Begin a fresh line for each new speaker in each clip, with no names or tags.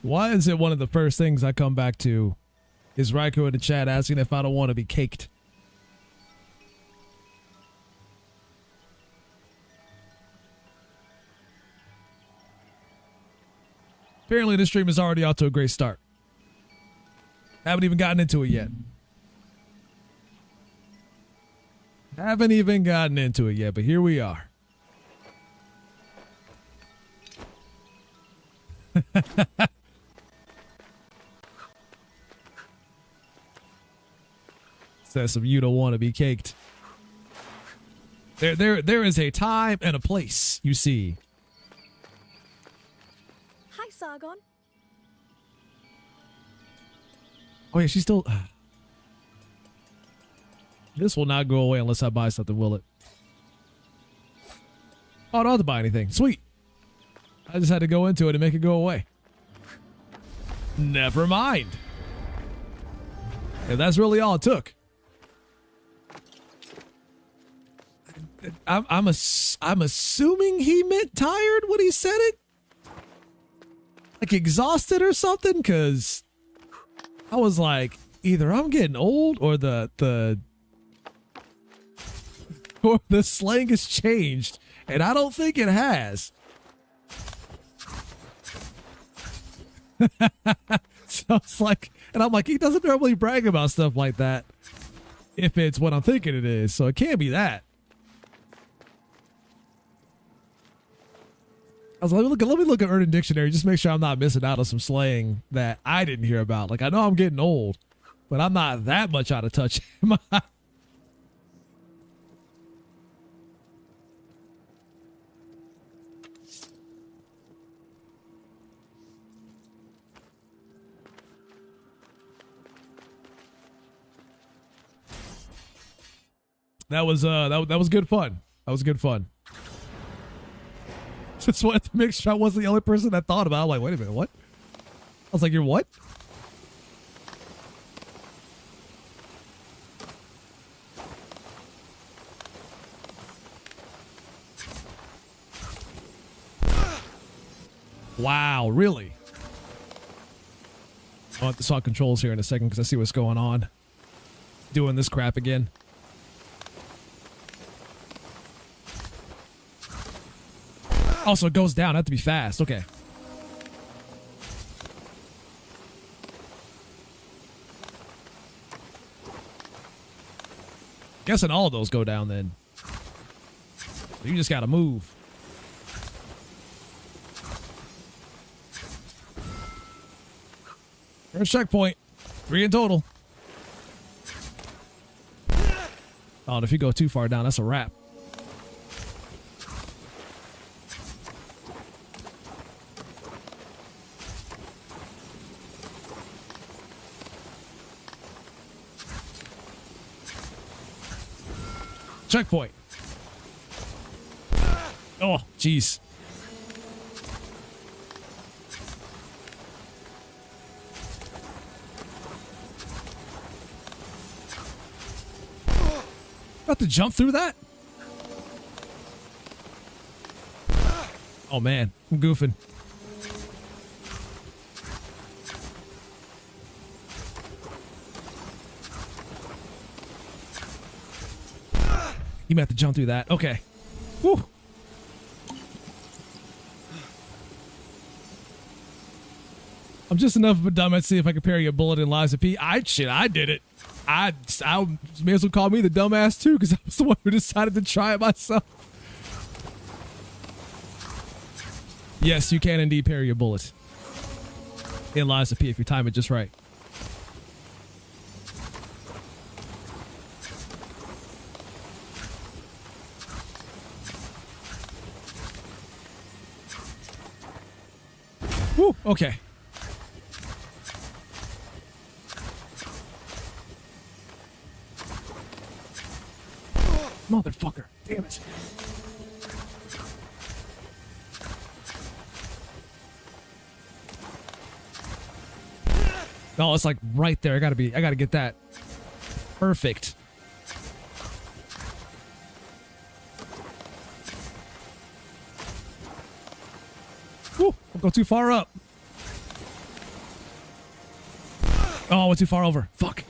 Why is it one of the first things I come back to is Raikou in the chat asking if I don't want to be caked? Apparently this stream is already off to a great start. Haven't even gotten into it yet. Haven't even gotten into it yet, but here we are. Says some you don't want to be caked. There is a time and a place, you see.
Hi, Sargon.
Oh yeah, she's still... This will not go away unless I buy something, will it? Oh, I don't have to buy anything. Sweet. I just had to go into it and make it go away. Never mind. If that's really all it took. I'm assuming he meant tired when he said it? Like exhausted or something? Because I was like, either I'm getting old or the slang has changed, and I don't think it has. So it's like, and I'm like, he doesn't normally brag about stuff like that if it's what I'm thinking it is, so it can't be that. I was like, let me look at Urban Dictionary, just make sure I'm not missing out on some slang that I didn't hear about. Like, I know I'm getting old, but I'm not that much out of touch. That was good fun. That was good fun. Just wanted to make sure I wasn't the only person that thought about it. I'm like, wait a minute, what? I was like, you're what? Wow, really? I'll have to swap controls here in a second because I see what's going on. Doing this crap again. Also, it goes down. I have to be fast. Okay. Guessing all of those go down then. You just gotta move. First checkpoint. 3 in total. Oh, and if you go too far down, that's a wrap. Checkpoint. Oh, jeez. Got to jump through that? Oh man, I'm goofing. You might have to jump through that. Okay. Whew. I'm just enough of a dumbass to see if I can parry a bullet in Liza P. I did it. I may as well call me the dumbass too, because I was the one who decided to try it myself. Yes, you can indeed parry a bullet in Liza P if you time it just right. Woo, okay. Motherfucker. Damn it. No, it's like right there. I gotta get that perfect. Woo, don't go too far up. Oh, I went too far over. Fuck.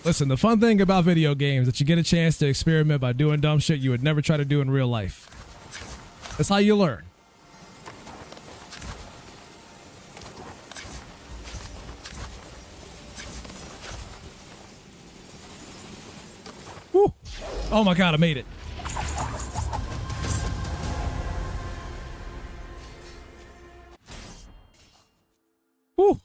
Listen, the fun thing about video games is that you get a chance to experiment by doing dumb shit you would never try to do in real life. That's how you learn. Woo. Oh my God, I made it. Woo.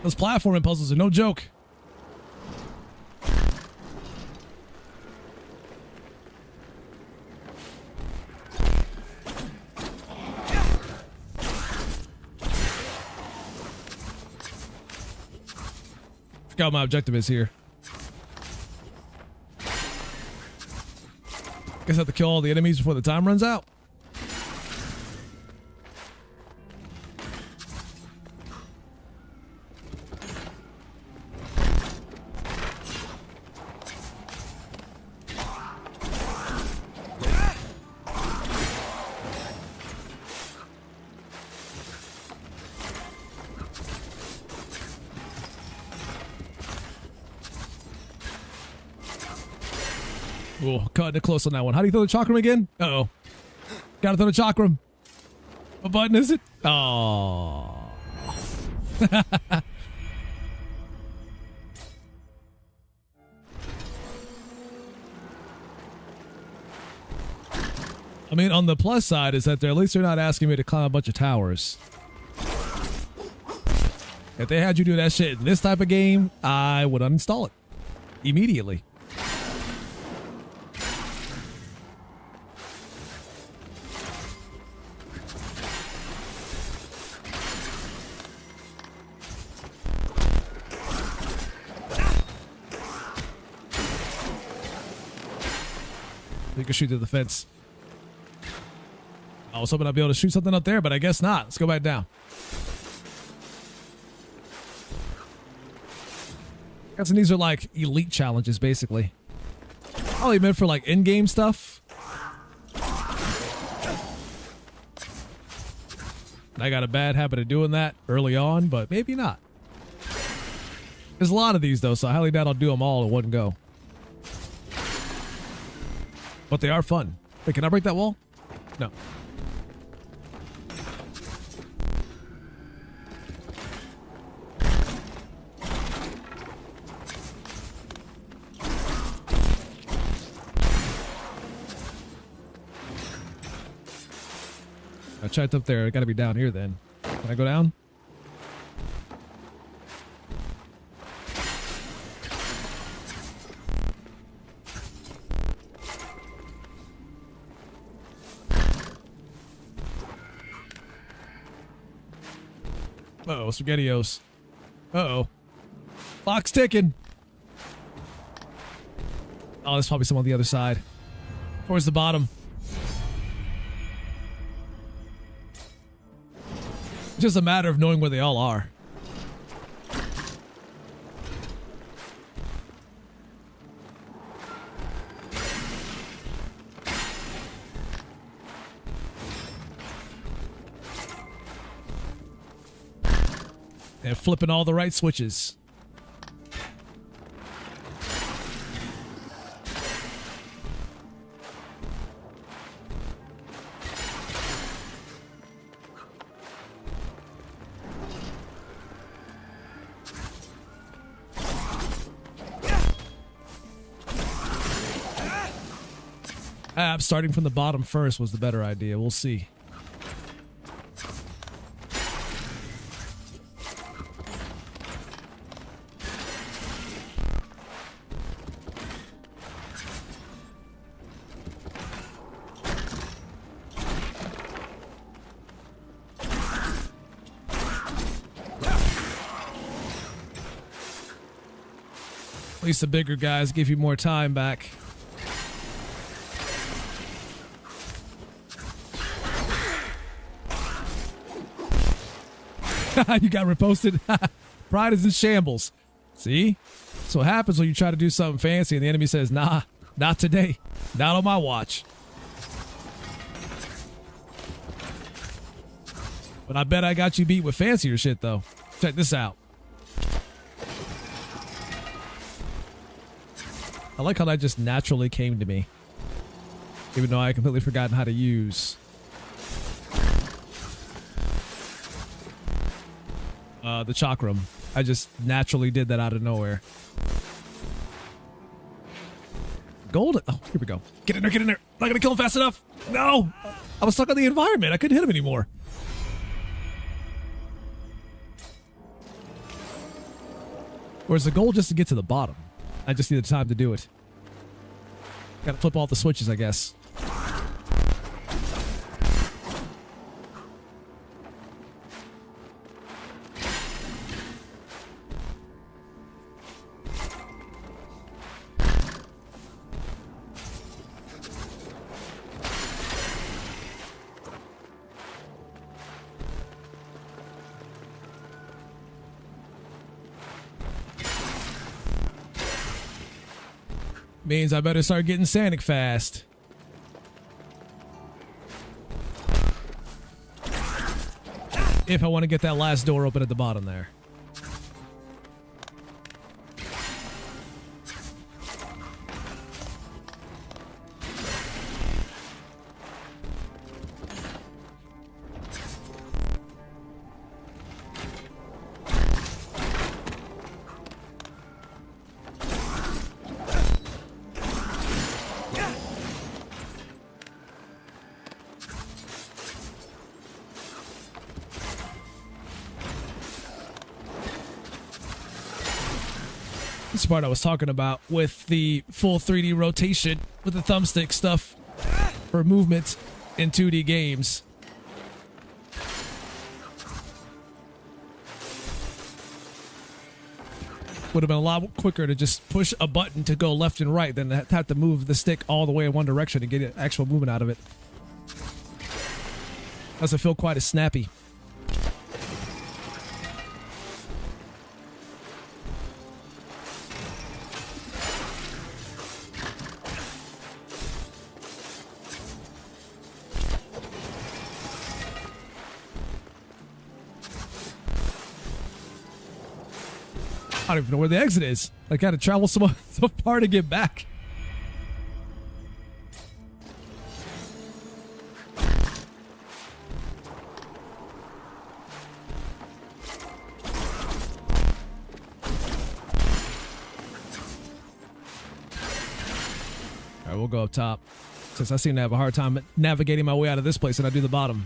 Those platforming puzzles are no joke. Forgot what my objective is here. Guess I have to kill all the enemies before the time runs out. Oh, cutting it close on that one. How do you throw the chakram again? Uh-oh. Gotta throw the chakram. What button is it? Oh. I mean, on the plus side is that at least they're not asking me to climb a bunch of towers. If they had you do that shit in this type of game, I would uninstall it immediately. You can shoot through the fence. I was hoping I'd be able to shoot something up there, but I guess not. Let's go back down. Guessing these are like elite challenges, basically. Probably meant for like in-game stuff. I got a bad habit of doing that early on, but maybe not. There's a lot of these though, so I highly doubt I'll do them all in one go. But they are fun. Wait, can I break that wall? No. I checked up there. I gotta be down here then. Can I go down? Uh-oh, SpaghettiOs. Uh-oh. Clock's ticking. Oh, there's probably some on the other side. Towards the bottom. It's just a matter of knowing where they all are. And flipping all the right switches. Starting from the bottom first was the better idea. We'll see. At least the bigger guys give you more time back. You got reposted. Pride is in shambles. See? That's what happens when you try to do something fancy and the enemy says, nah, Not today. Not on my watch. But I bet I got you beat with fancier shit, though. Check this out. I like how that just naturally came to me. Even though I had completely forgotten how to use the chakram. I just naturally did that out of nowhere. Gold. Oh, here we go. Get in there, get in there. Not gonna kill him fast enough. No! I was stuck on the environment. I couldn't hit him anymore. Whereas the goal just to get to the bottom. I just need the time to do it. Gotta flip all the switches, I guess. Means I better start getting Sanic fast. If I want to get that last door open at the bottom there. This is the part I was talking about with the full 3D rotation with the thumbstick stuff for movement in 2D games. Would have been a lot quicker to just push a button to go left and right than to have to move the stick all the way in one direction to get actual movement out of it. Doesn't feel quite as snappy. I don't even know where the exit is. I gotta travel so far to get back. Alright, we'll go up top. Since I seem to have a hard time navigating my way out of this place and I do the bottom.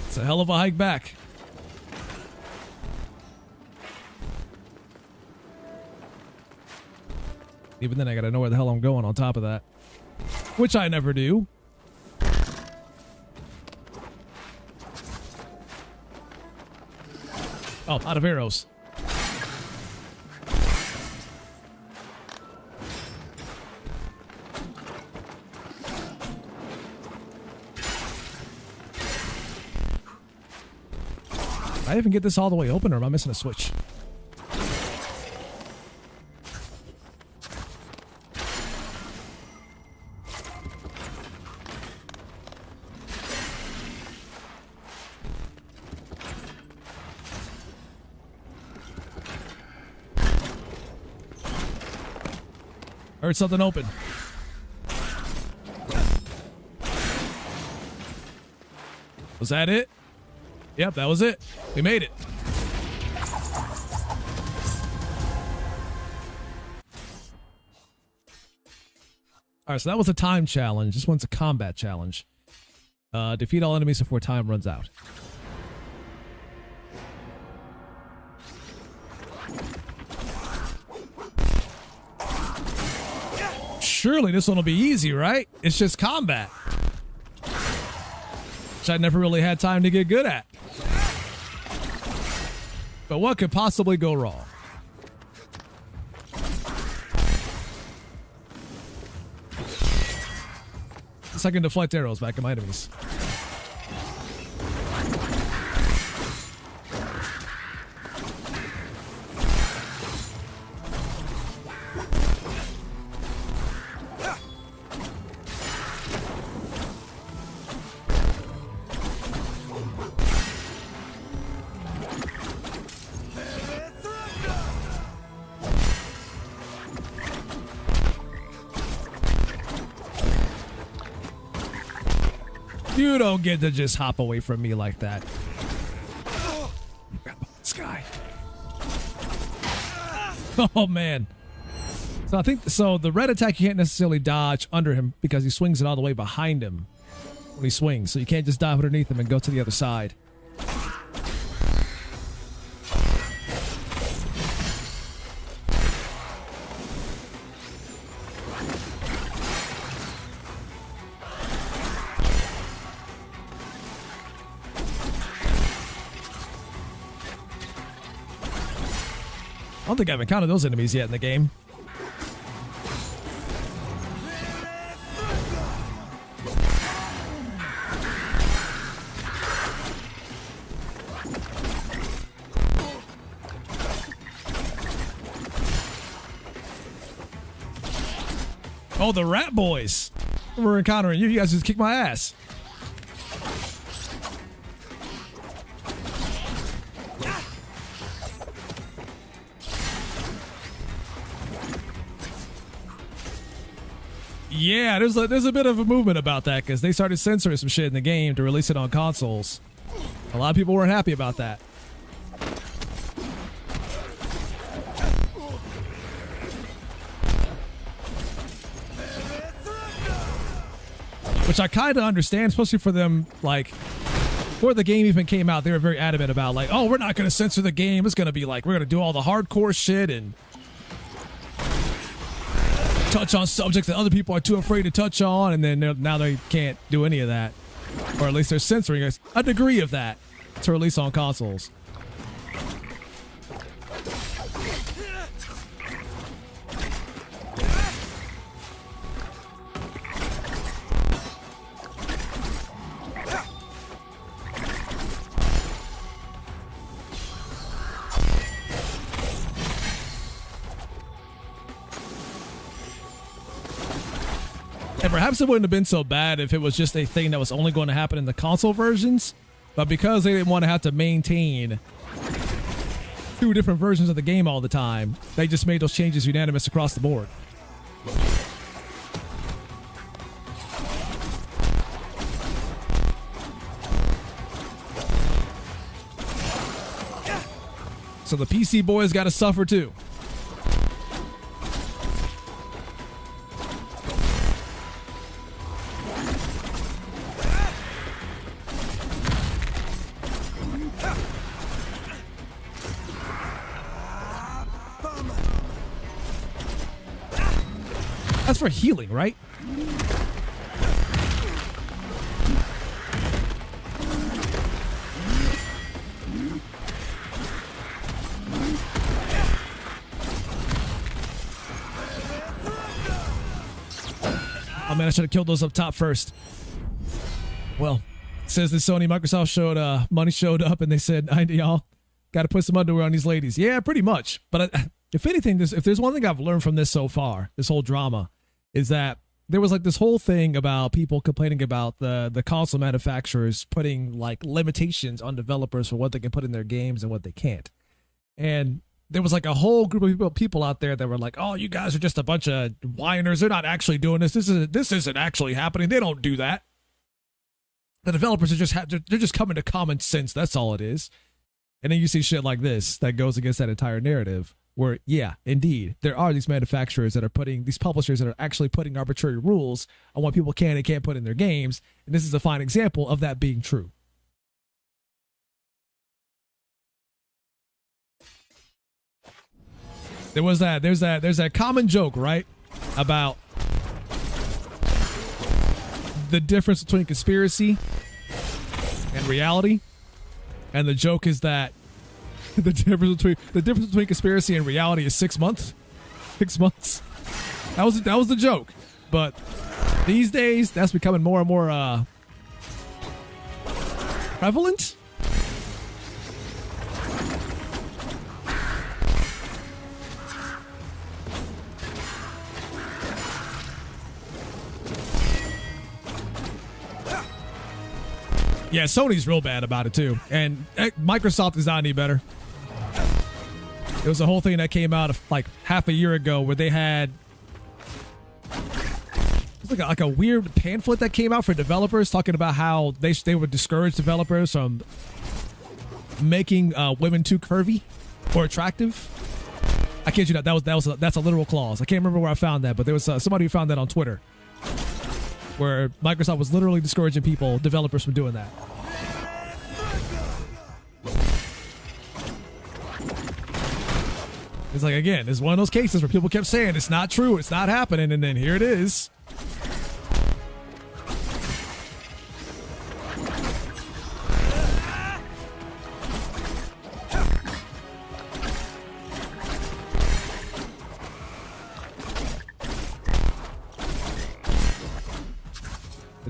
It's a hell of a hike back. Even then, I gotta know where the hell I'm going on top of that. Which I never do. Oh, out of arrows. Did I even get this all the way open, or am I missing a switch? Heard something open. Was that it? Yep, that was it. We made it. All right, so that was a time challenge. This one's a combat challenge. Defeat all enemies before time runs out. surely this one will be easy, right? It's just combat. Which I never really had time to get good at. But what could possibly go wrong? So I can deflect arrows back at my enemies. You don't get to just hop away from me like that. Grab this guy. Oh, man. So I think, so the red attack, you can't necessarily dodge under him because he swings it all the way behind him when he swings. So you can't just dive underneath him and go to the other side. I don't think I've encountered those enemies yet in the game. Oh, the rat boys. We're encountering you. You guys just kick my ass. Yeah, there's a bit of a movement about that because they started censoring some shit in the game to release it on consoles. A lot of people weren't happy about that. Which I kind of understand, especially for them, like, before the game even came out, they were very adamant about, like, oh, we're not going to censor the game. It's going to be like, we're going to do all the hardcore shit and touch on subjects that other people are too afraid to touch on, and then now they can't do any of that. Or at least they're censoring a degree of that to release on consoles. And perhaps it wouldn't have been so bad if it was just a thing that was only going to happen in the console versions. But because they didn't want to have to maintain 2 different versions of the game all the time, they just made those changes unanimous across the board. So the PC boys got to suffer too. That's for healing, right? Oh man, I should have killed those up top first. Well, it says that Sony Microsoft showed money showed up and they said, y'all got to put some underwear on these ladies. Yeah, pretty much. But if anything, if there's one thing I've learned from this so far, this whole drama, is that there was like this whole thing about people complaining about the console manufacturers putting like limitations on developers for what they can put in their games and what they can't. And there was like a whole group of people out there that were like, oh, you guys are just a bunch of whiners. They're not actually doing this. This isn't actually happening. They don't do that. The developers are they're just coming to common sense. That's all it is. And then you see shit like this that goes against that entire narrative. Where, yeah, indeed, there are these manufacturers that are these publishers that are actually putting arbitrary rules on what people can and can't put in their games. And this is a fine example of that being true. There's that common joke, right? About the difference between conspiracy and reality. And the joke is that the difference between conspiracy and reality is 6 months. 6 months. That was the joke. But these days, that's becoming more and more prevalent. Yeah, Sony's real bad about it too, and Microsoft is not any better. It was a whole thing that came out like half a year ago where they had like a weird pamphlet that came out for developers talking about how they would discourage developers from making women too curvy or attractive. I kid you not, that's a literal clause. I can't remember where I found that, but there was somebody who found that on Twitter, where Microsoft was literally discouraging developers from doing that. It's like, again, it's one of those cases where people kept saying it's not true, it's not happening, and then here it is.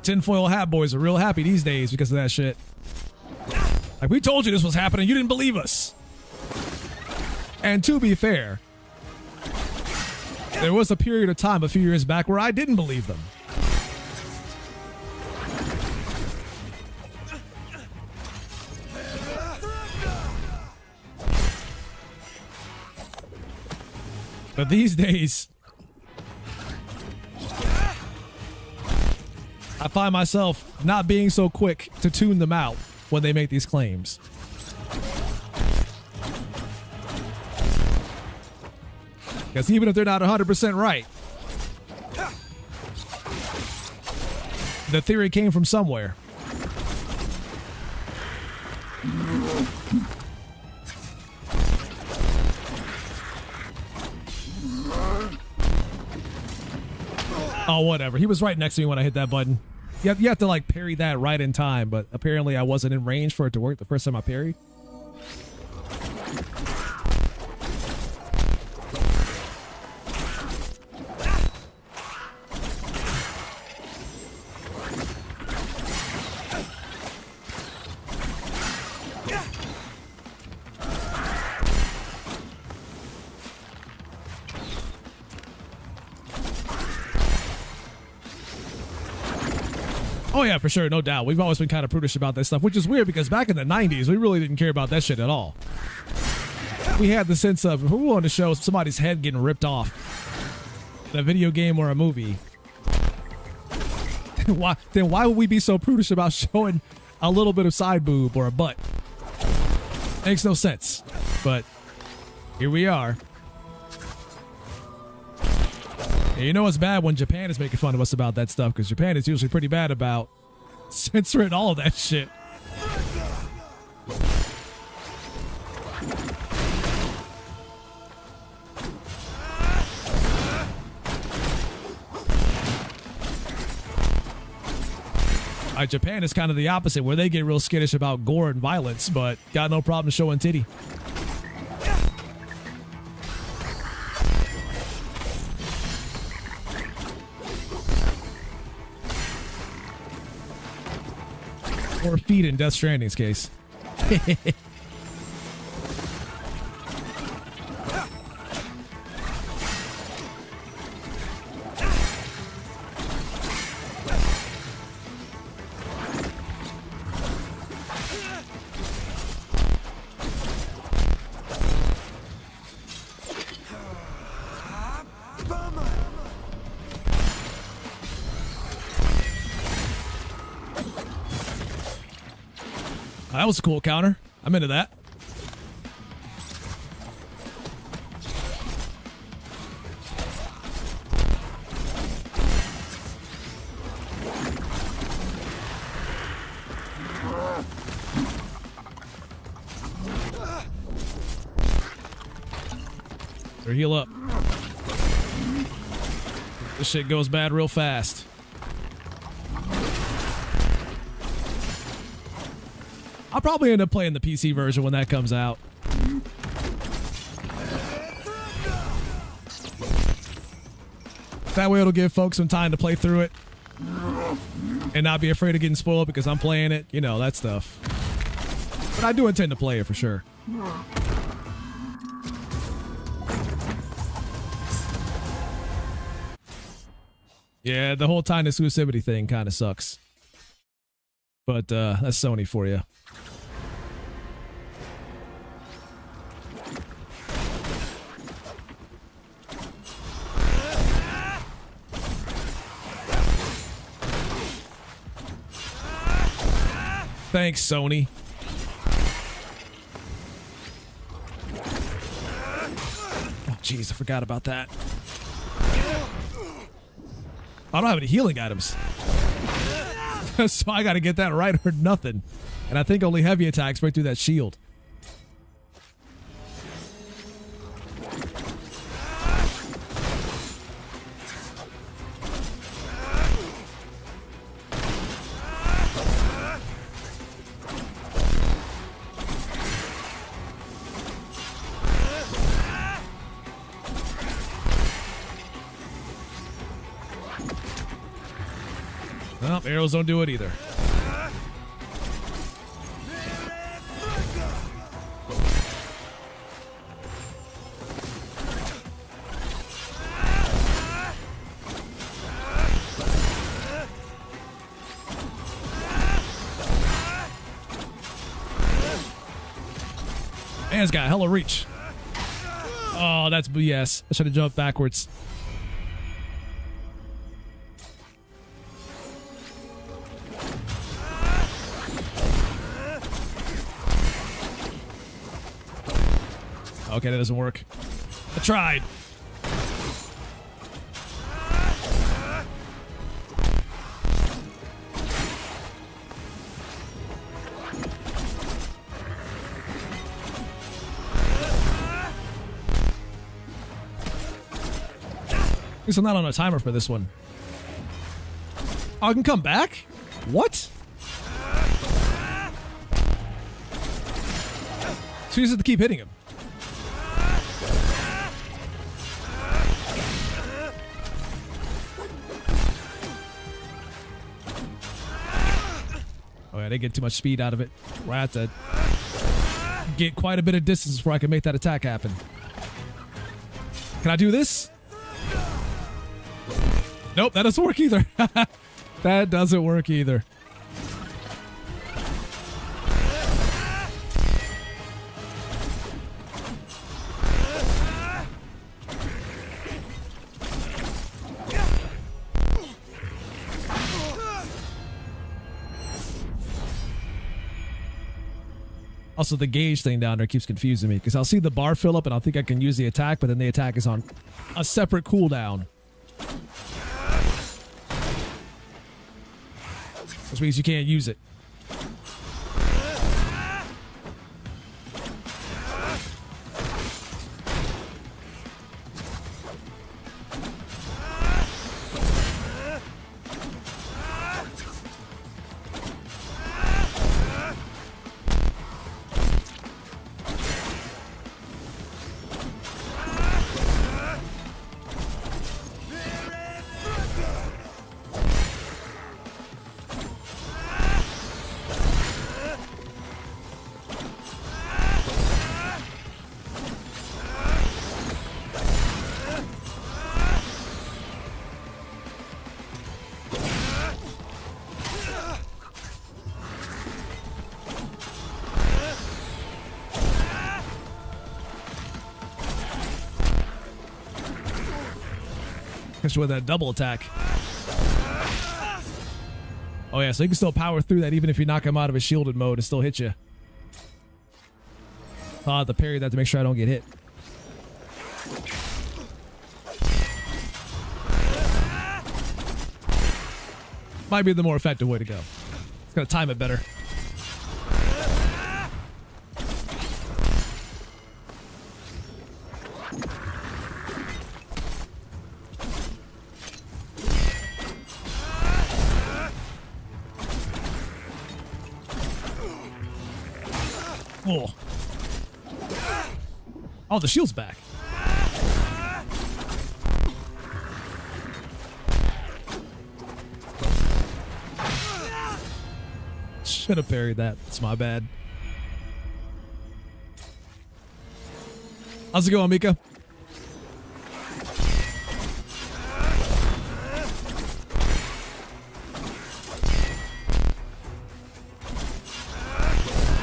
Tinfoil hat boys are real happy these days because of that shit. Like, we told you this was happening, you didn't believe us. And to be fair, there was a period of time a few years back where I didn't believe them. But these days, I find myself not being so quick to tune them out when they make these claims. Because even if they're not 100% right, the theory came from somewhere. Oh, whatever. He was right next to me when I hit that button. You have to like parry that right in time, but apparently I wasn't in range for it to work the first time I parried. Oh yeah, for sure, no doubt. We've always been kind of prudish about that stuff, which is weird because back in the 90s, we really didn't care about that shit at all. We had the sense of, if we wanted to show somebody's head getting ripped off in a video game or a movie, then why would we be so prudish about showing a little bit of side boob or a butt? Makes no sense. But here we are. And you know it's bad when Japan is making fun of us about that stuff, because Japan is usually pretty bad about censoring all of that shit. Japan is kind of the opposite, where they get real skittish about gore and violence, but got no problem showing titty. Or feet in Death Stranding's case. That was a cool counter. I'm into that. Or heal up. This shit goes bad real fast. I'll probably end up playing the PC version when that comes out. That way it'll give folks some time to play through it and not be afraid of getting spoiled because I'm playing it. You know, that stuff. But I do intend to play it for sure. Yeah, the whole time exclusivity thing kind of sucks. But that's Sony for you. Thanks, Sony. Oh, jeez, I forgot about that. I don't have any healing items. So I got to get that right or nothing. And I think only heavy attacks break through that shield. Well, arrows don't do it either. Man's got hella reach. Oh, that's BS. I should have jumped backwards. Okay, that doesn't work. I tried. At least I'm not on a timer for this one. Oh, I can come back? What? So you just have to keep hitting him. Oh yeah, they get too much speed out of it. I have to get quite a bit of distance before I can make that attack happen. Can I do this? Nope, that doesn't work either. That doesn't work either. Also, the gauge thing down there keeps confusing me because I'll see the bar fill up and I'll think I can use the attack, but then the attack is on a separate cooldown. Which means you can't use it. Especially with that double attack. Oh yeah, so you can still power through that even if you knock him out of his shielded mode and still hit you. I'll have to parry that to make sure I don't get hit. Might be the more effective way to go. It's gonna time it better. Oh. Oh, the shield's back. Should have parried that. It's my bad. How's it going, Mika?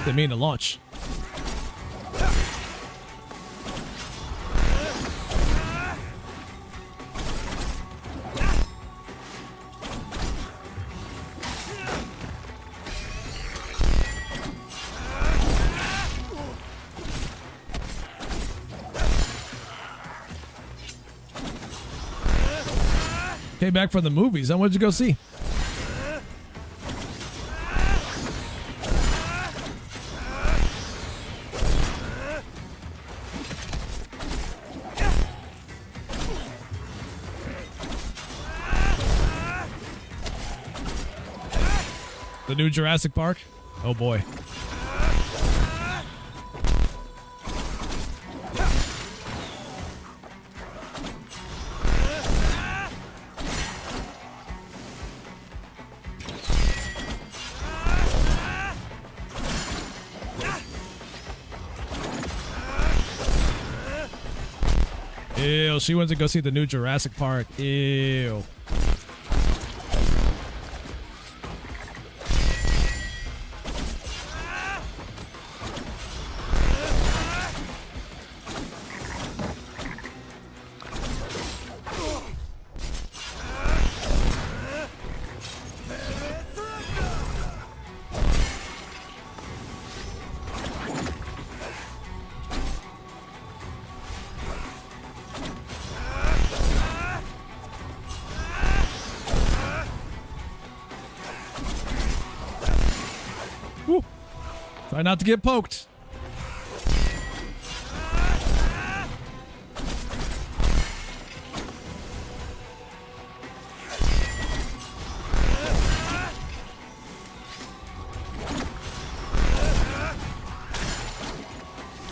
Didn't mean to launch. Came back from the movies. Then what'd you go see? The new Jurassic Park? Oh boy. Ew, she went to go see the new Jurassic Park. Ew. Try not to get poked.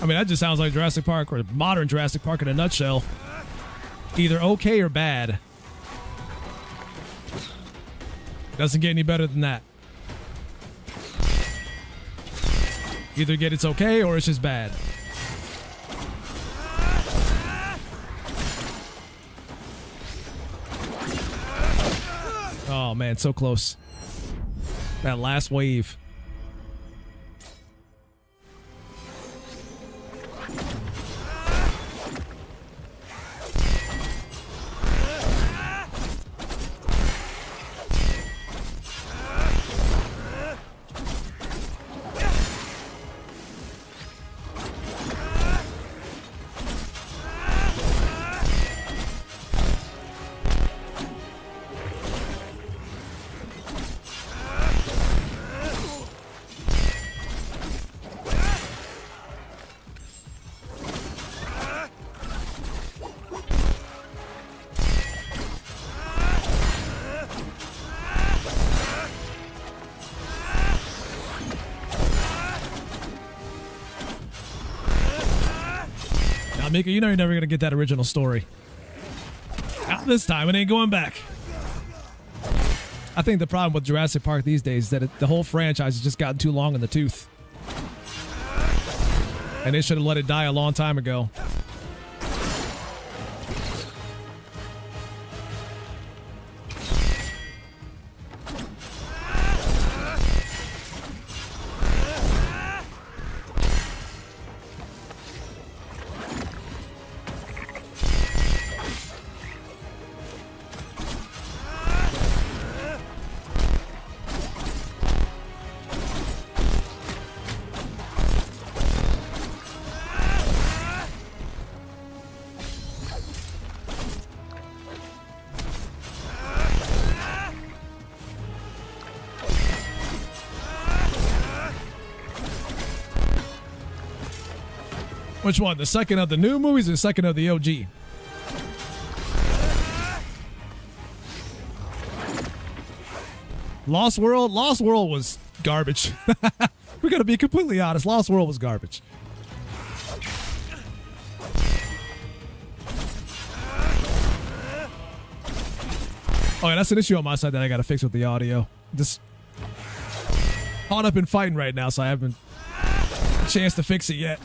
I mean, that just sounds like Jurassic Park, or modern Jurassic Park in a nutshell. Either okay or bad. Doesn't get any better than that. Either get it's okay or it's just bad. Oh man, so close. That last wave. Mika, you know you're never going to get that original story. Not this time. It ain't going back. I think the problem with Jurassic Park these days is that the whole franchise has just gotten too long in the tooth. And they should have let it die a long time ago. Which one? The second of the new movies or the second of the OG? Lost World was garbage. We're gonna be completely honest. Lost World was garbage. Oh, yeah, that's an issue on my side that I gotta fix with the audio. Just caught up in fighting right now, so I haven't a chance to fix it yet.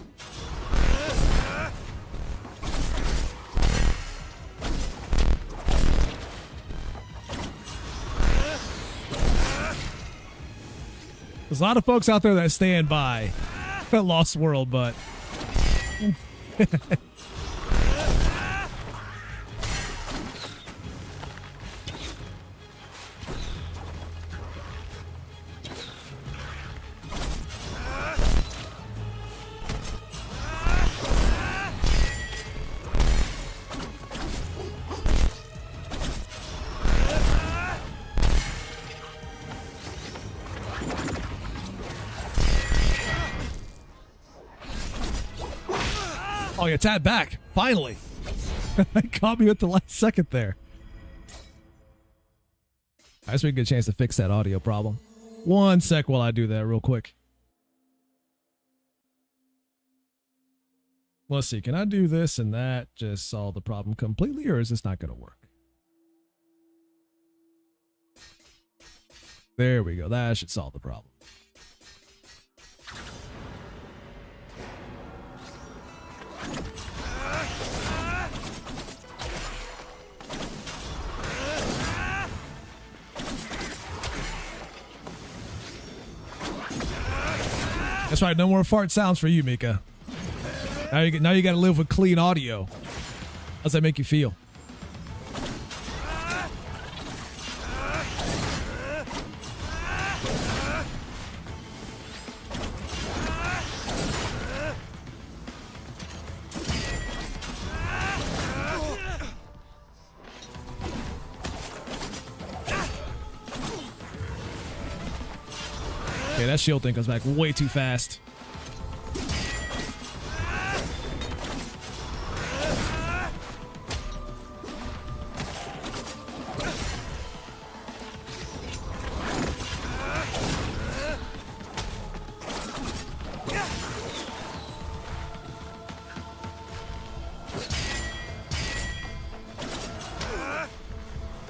There's a lot of folks out there that stand by Lost World, but oh, yeah, tap back. Finally. I caught me at the last second there. I guess we can get a chance to fix that audio problem. One sec while I do that real quick. Let's see. Can I do this and that just solve the problem completely, or is this not going to work? There we go. That should solve the problem. That's right. No more fart sounds for you, Mika. Now you got to live with clean audio. How's that make you feel? Okay, that shield thing comes back way too fast.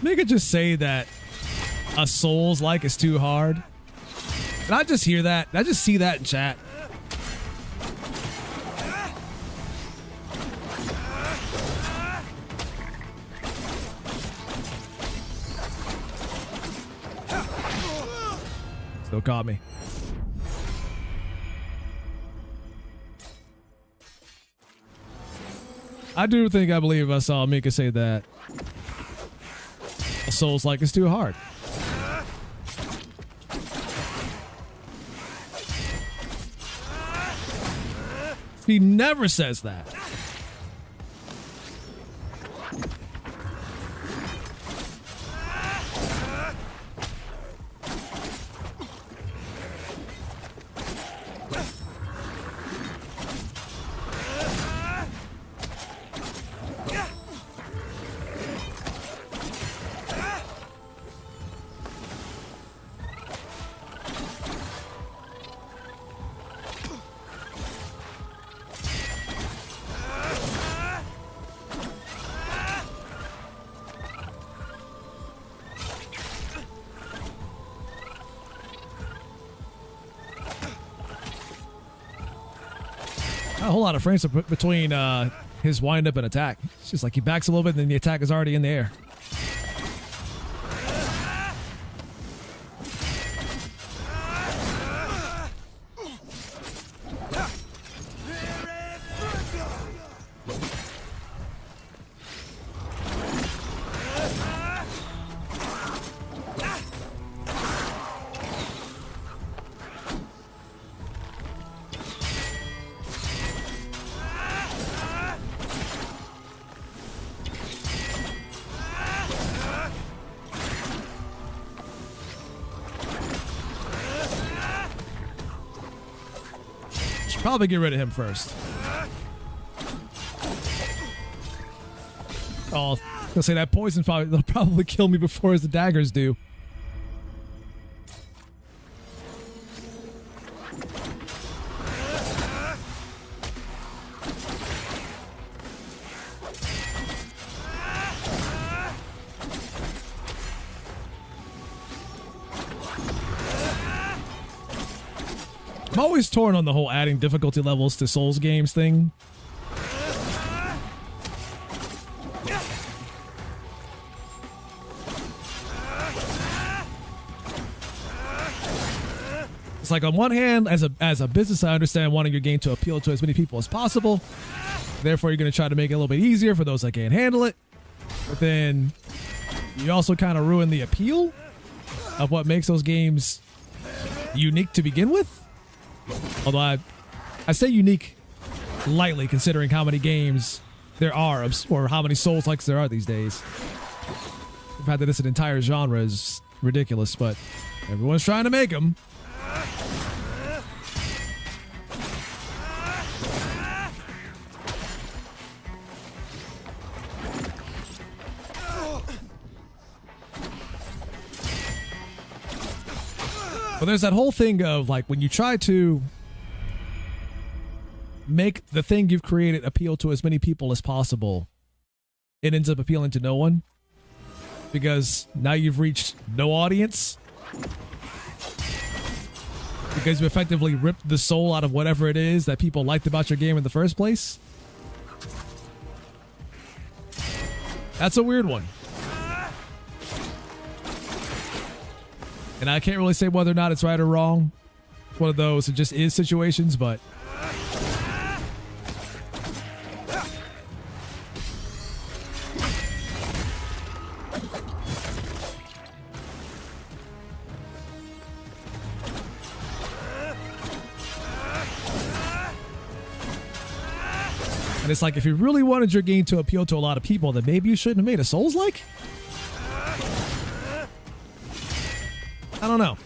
They could just say that a Souls-like is too hard. And I just hear that. I just see that in chat. Still caught me. I believe I saw Mika say that a Souls-like is too hard. He never says that. A whole lot of frames between his wind up and attack. It's just like he backs a little bit and then the attack is already in the air. Probably get rid of him first. Oh, I was gonna say that poison they'll probably kill me before as the daggers do. I'm always torn on the whole adding difficulty levels to Souls games thing. It's like on one hand, as a business, I understand wanting your game to appeal to as many people as possible. Therefore, you're going to try to make it a little bit easier for those that can't handle it. But then you also kind of ruin the appeal of what makes those games unique to begin with. Although I say unique lightly, considering how many games there are, or how many Souls-likes there are these days. The fact that it's an entire genre is ridiculous, but everyone's trying to make them. But there's that whole thing of like when you try to make the thing you've created appeal to as many people as possible, it ends up appealing to no one because now you've reached no audience because you effectively ripped the soul out of whatever it is that people liked about your game in the first place. That's a weird one. And I can't really say whether or not it's right or wrong. It's one of those, it just is situations, but and it's like if you really wanted your game to appeal to a lot of people, then maybe you shouldn't have made a Souls-like? I don't know.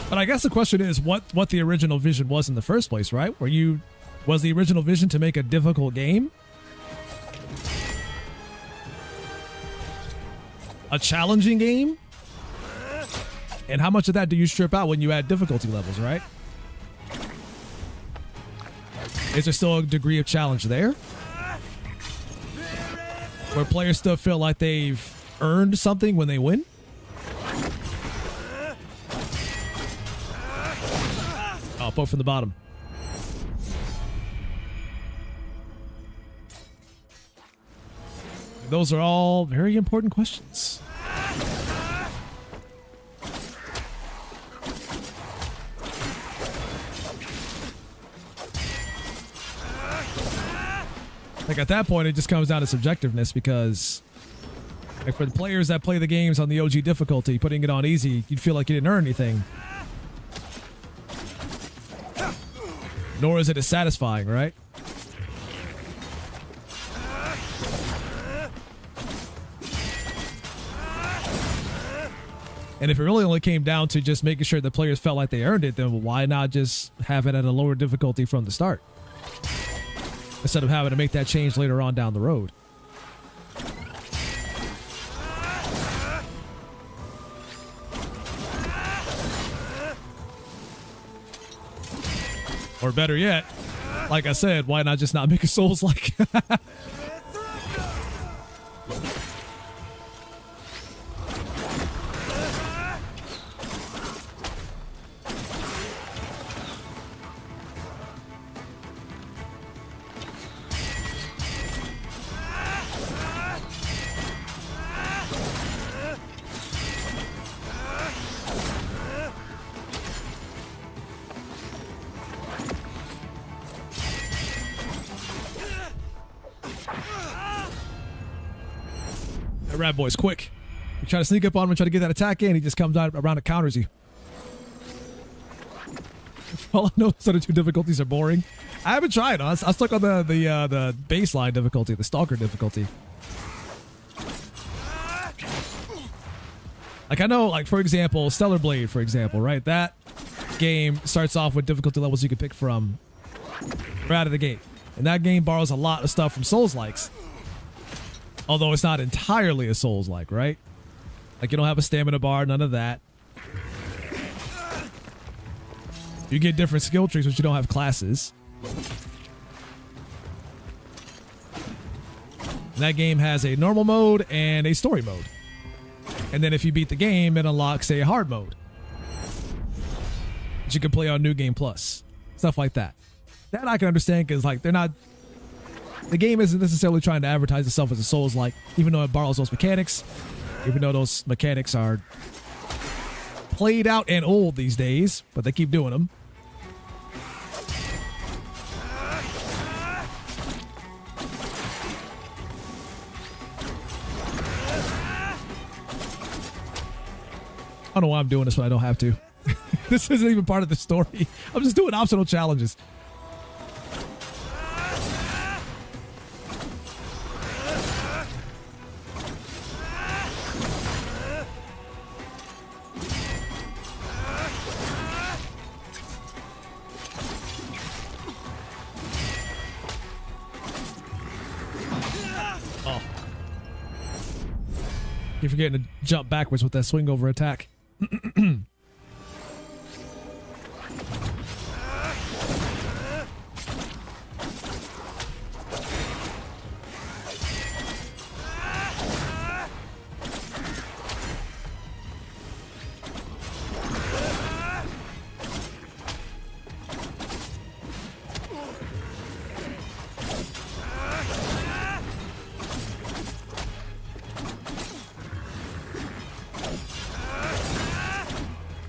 But I guess the question is what the original vision was in the first place, right? Was the original vision to make a difficult game? A challenging game? And how much of that do you strip out when you add difficulty levels, right? Is there still a degree of challenge there? Where players still feel like they've earned something when they win? Oh, poke from the bottom. Those are all very important questions. Like at that point, it just comes down to subjectiveness because like for the players that play the games on the OG difficulty, putting it on easy, you'd feel like you didn't earn anything. Nor is it as satisfying, right? And if it really only came down to just making sure the players felt like they earned it, then why not just have it at a lower difficulty from the start? Instead of having to make that change later on down the road. Or better yet, like I said, why not just not make a Souls-like? That rat boy's quick. You try to sneak up on him and try to get that attack in, he just comes out around and counters you. All I know is that the two difficulties are boring. I haven't tried. I stuck on the baseline difficulty, the stalker difficulty. Like I know, like for example, Stellar Blade, for example, right? That game starts off with difficulty levels you can pick from right out of the gate, and that game borrows a lot of stuff from Souls-likes. Although it's not entirely a Souls-like, right? Like you don't have a stamina bar, none of that. You get different skill trees, but you don't have classes. And that game has a normal mode and a story mode. And then if you beat the game, it unlocks a hard mode that you can play on New Game Plus. Stuff like that. That I can understand because like they're not... The game isn't necessarily trying to advertise itself as a Souls-like, even though it borrows those mechanics. Even though those mechanics are played out and old these days, but they keep doing them. I don't know why I'm doing this when I don't have to. This isn't even part of the story. I'm just doing optional challenges. Oh. You're forgetting to jump backwards with that swing over attack.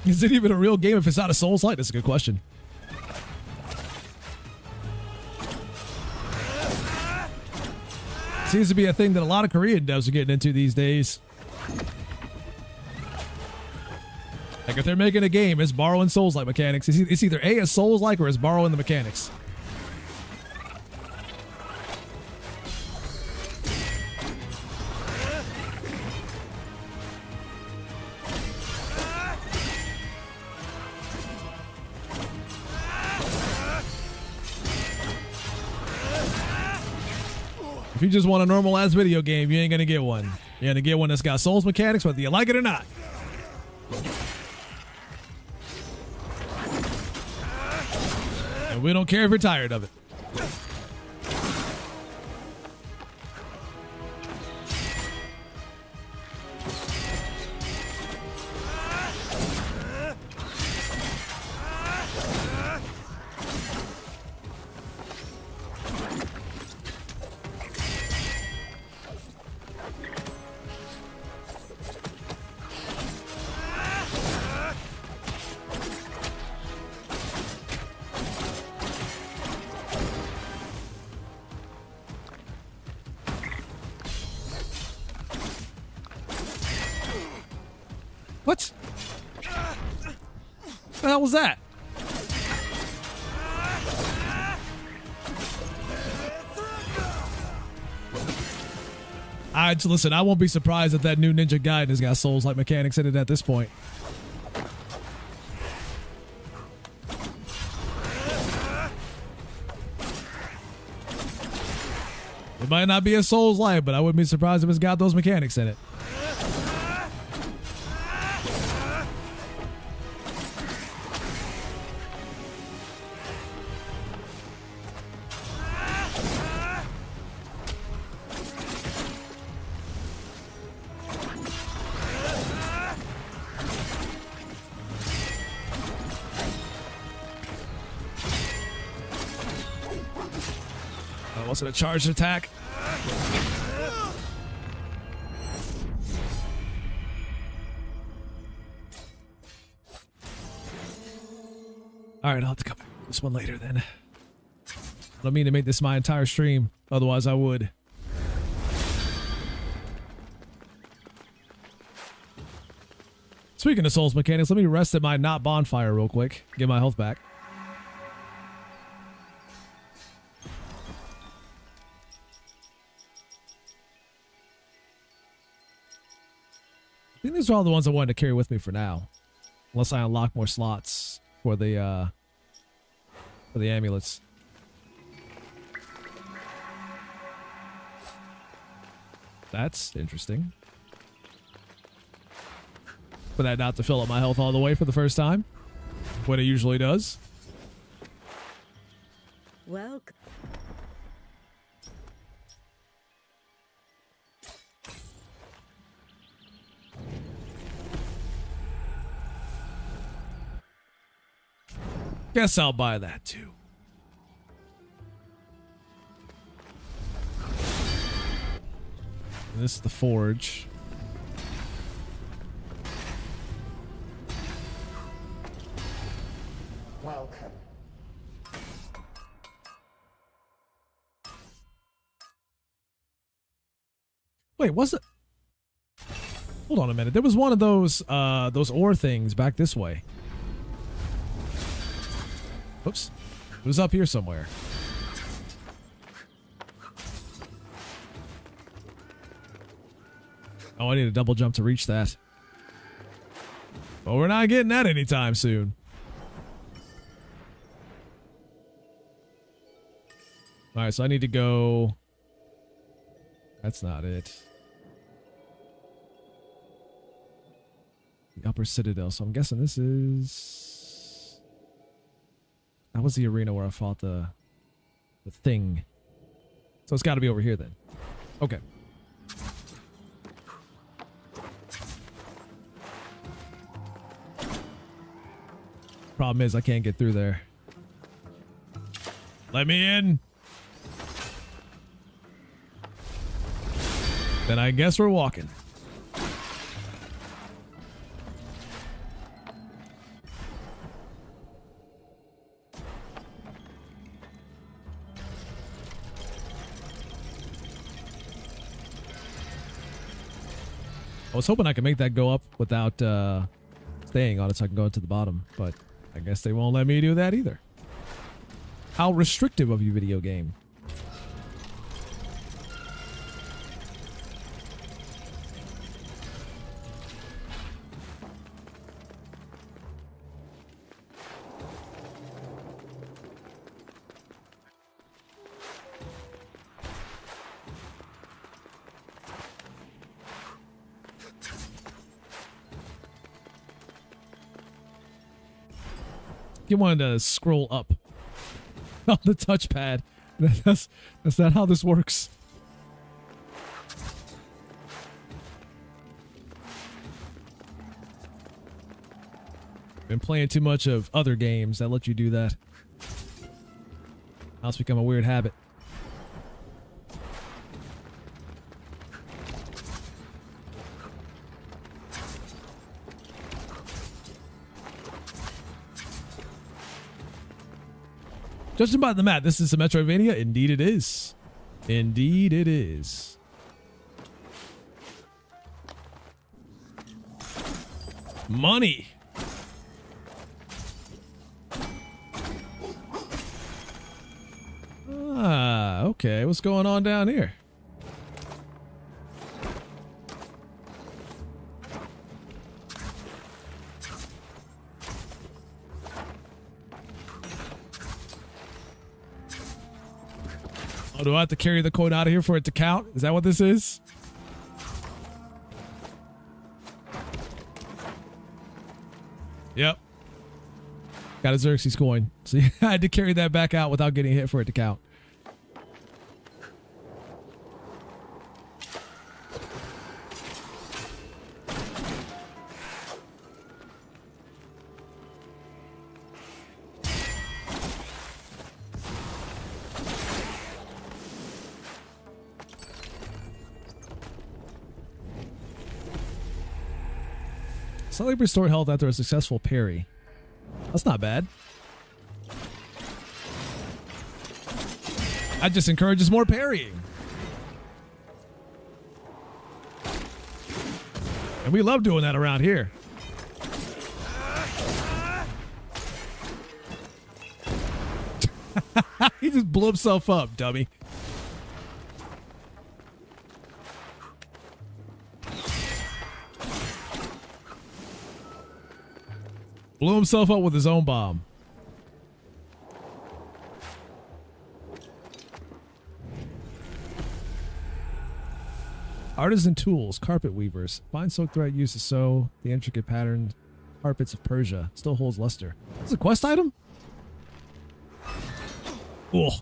Is it even a real game if it's not a Souls-like? That's a good question. Seems to be a thing that a lot of Korean devs are getting into these days. Like if they're making a game, it's borrowing Souls-like mechanics. It's either A, a Souls-like, or it's borrowing the mechanics. If you just want a normal ass video game, you ain't gonna get one. You're gonna get one that's got Souls mechanics, whether you like it or not. And we don't care if you're tired of it. What? What the hell was that? Listen, I won't be surprised if that new Ninja Gaiden has got Souls-like mechanics in it at this point. It might not be a Souls-like, but I wouldn't be surprised if it's got those mechanics in it. Was it a charged attack? All right, I'll have to come back to this one later then. I don't mean to make this my entire stream, otherwise I would. Speaking of Souls mechanics, let me rest at my not bonfire real quick. Get my health back. I think these are all the ones I wanted to carry with me for now. Unless I unlock more slots for the amulets. That's interesting. For that not to fill up my health all the way for the first time. When it usually does.
Welcome.
Guess I'll buy that too. And this is the forge.
Welcome.
Wait, was it? Hold on a minute. There was one of those ore things back this way. Oops. It was up here somewhere. Oh, I need a double jump to reach that. But we're not getting that anytime soon. Alright, so I need to go... That's not it. The upper citadel. So I'm guessing this is... That was the arena where I fought the thing. So it's got to be over here then. Okay. Problem is I can't get through there. Let me in. Then I guess we're walking. I was hoping I could make that go up without staying on it so I can go to the bottom, but I guess they won't let me do that either. How restrictive of you, video game. You wanted to scroll up on the touchpad. That's not how this works. Been playing too much of other games that let you do that. Now it's become a weird habit. Judging by the map, this is a Metroidvania? Indeed it is. Indeed it is. Money. Ah, okay. What's going on down here? Oh, do I have to carry the code out of here for it to count? Is that what this is? Yep. Got a Xerxes coin. So I had to carry that back out without getting hit for it to count. Slightly restored health after a successful parry. That's not bad. That just encourages more parrying. And we love doing that around here. He just blew himself up, dummy. Blew himself up with his own bomb. Artisan tools, carpet weavers. Fine silk thread used to sew the intricate patterned carpets of Persia. Still holds luster. This is a quest item? Cool.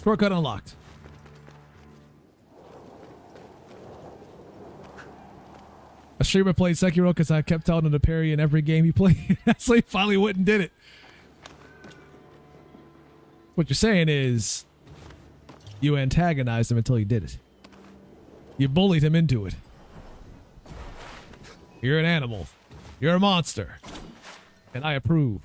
Shortcut unlocked. A streamer played Sekiro because I kept telling him to parry in every game he played. So he finally went and did it. What you're saying is you antagonized him until he did it. You bullied him into it. You're an animal. You're a monster. And I approve.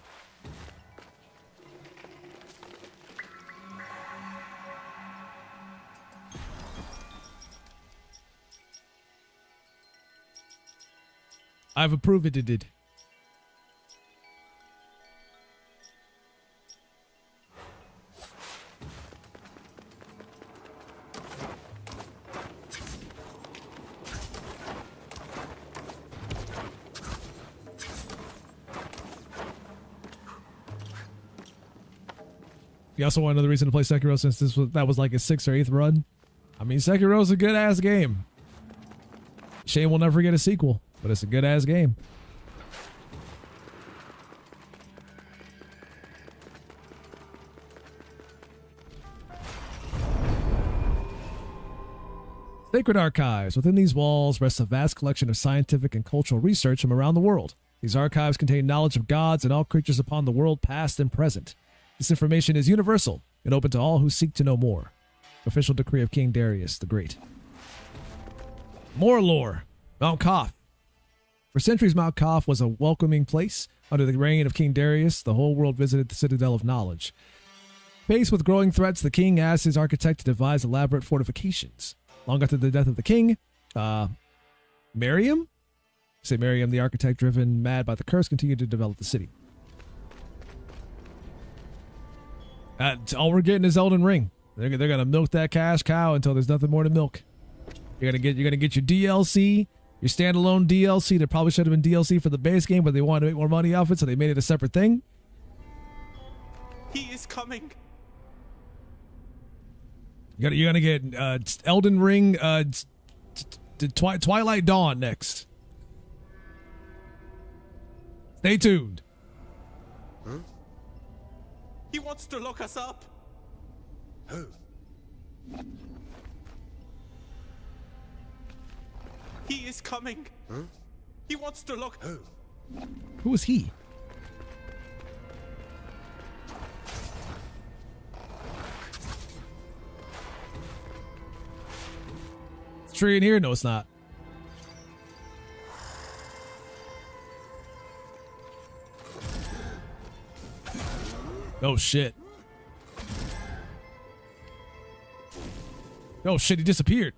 I've approved it did. You also want another reason to play Sekiro since that was like his 6th or 8th run. I mean, Sekiro's a good ass game. Shame we'll never get a sequel, but it's a good ass game. Sacred Archives. Within these walls rests a vast collection of scientific and cultural research from around the world. These archives contain knowledge of gods and all creatures upon the world, past and present. This information is universal and open to all who seek to know more. Official decree of King Darius the Great. More lore. Mount Koth. For centuries, Mount Koth was a welcoming place. Under the reign of King Darius, the whole world visited the Citadel of Knowledge. Faced with growing threats, the king asked his architect to devise elaborate fortifications. Long after the death of the king, Miriam, the architect, driven mad by the curse, continued to develop the city. All we're getting is Elden Ring. They're gonna milk that cash cow until there's nothing more to milk. You're gonna get your DLC, your standalone DLC. That probably should have been DLC for the base game, but they wanted to make more money off it, so they made it a separate thing.
He is coming.
You're gonna get Elden Ring, Twilight Dawn next. Stay tuned.
Huh? He wants to lock us up.
Who?
He is coming.
Huh?
He wants to lock.
Who?
Who is he? It's tree in here? No, it's not. Oh shit. Oh shit, he disappeared.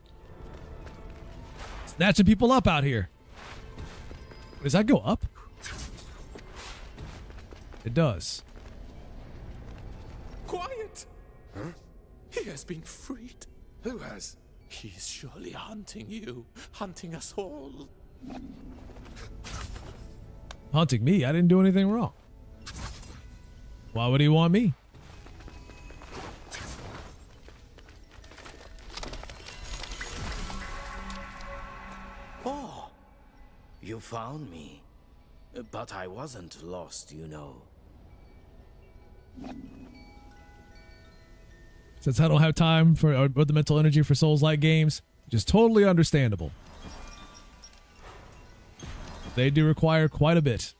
Snatching people up out here. Does that go up? It does.
Quiet.
Huh?
He has been freed.
Who has?
He is surely hunting you, hunting us all.
Hunting me? I didn't do anything wrong. Why would he want me?
Oh, you found me. But I wasn't lost, you know.
Since I don't have time for or the mental energy for Souls-like games, just totally understandable. They do require quite a bit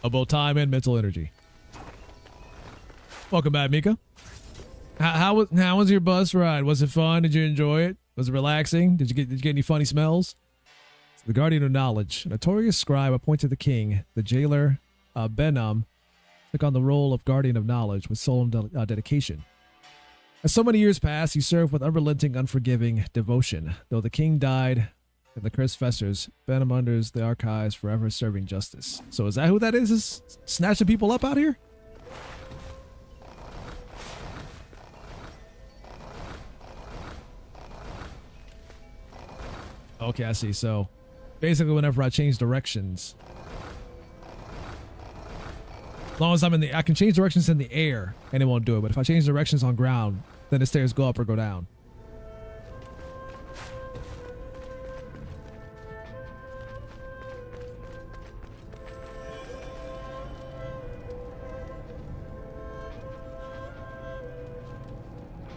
of both time and mental energy. Welcome back, Mika. How was your bus ride? Was it fun? Did you enjoy it? Was it relaxing? Did you get any funny smells? The Guardian of Knowledge, a notorious scribe appointed the king, the jailer Benham, took on the role of Guardian of Knowledge with solemn dedication. As so many years passed, he served with unrelenting, unforgiving devotion. Though the king died and the curse festers, Benham unders the archives, forever serving justice. So is that who that is snatching people up out here? Okay, I see. So basically whenever I change directions, as long as I'm in the, I can change directions in the air and it won't do it. But if I change directions on ground, then the stairs go up or go down.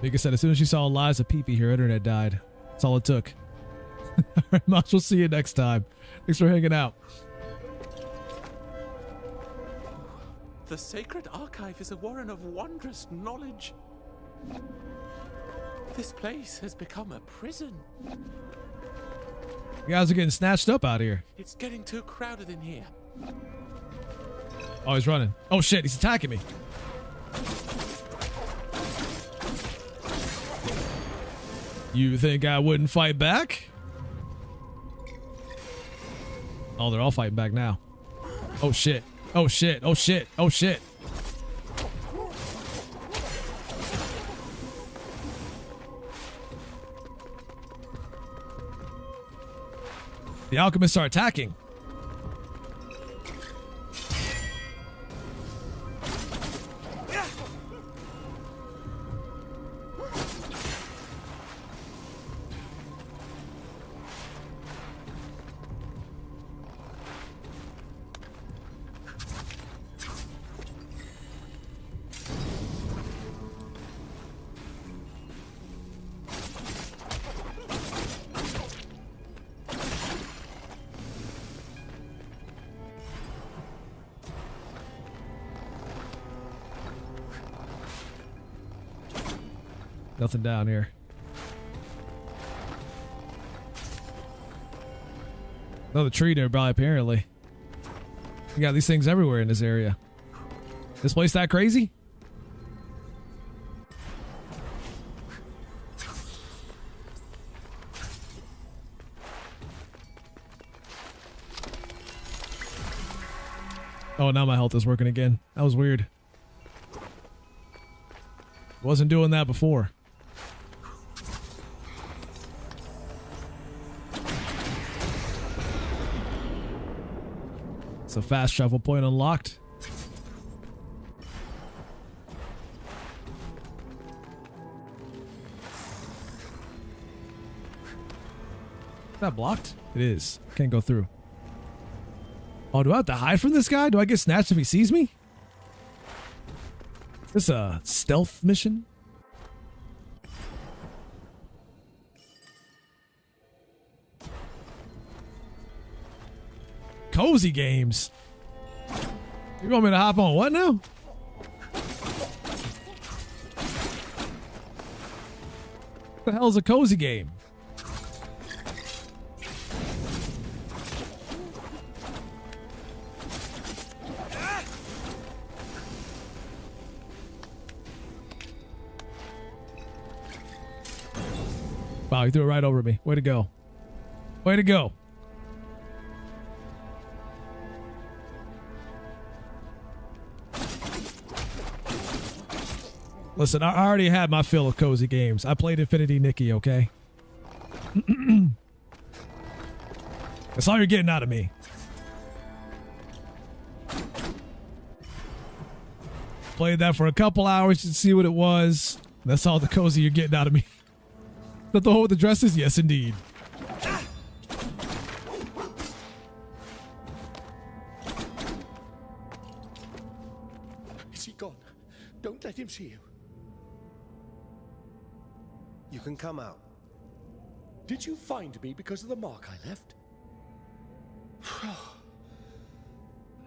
Mika said, as soon as she saw Eliza pee-pee, her internet died. That's all it took. All right, Mosh, we'll see you next time. Thanks for hanging out.
The Sacred Archive is a warren of wondrous knowledge. This place has become a prison.
You guys are getting snatched up out here.
It's getting too crowded in here.
Oh, he's running. Oh, shit, he's attacking me. You think I wouldn't fight back? Oh, they're all fighting back now. Oh, shit. Oh, shit. Oh, shit. Oh, shit. The alchemists are attacking. Nothing down here. Another tree nearby, apparently. You got these things everywhere in this area. This place that crazy? Oh, now my health is working again. That was weird. Wasn't doing that before. It's a fast travel point unlocked. Is that blocked? It is. Can't go through. Oh, do I have to hide from this guy? Do I get snatched if he sees me? Is this a stealth mission? Cozy games. You want me to hop on what now? What the hell is a cozy game? Wow, he threw it right over me. Way to go. Way to go. Listen, I already had my fill of cozy games. I played Infinity Nikki, okay? That's all you're getting out of me. Played that for a couple hours to see what it was. That's all the cozy you're getting out of me. Is that the whole with the dresses? Yes, indeed.
Is he gone? Don't let him see you. You can come out.
Did you find me because of the mark I left?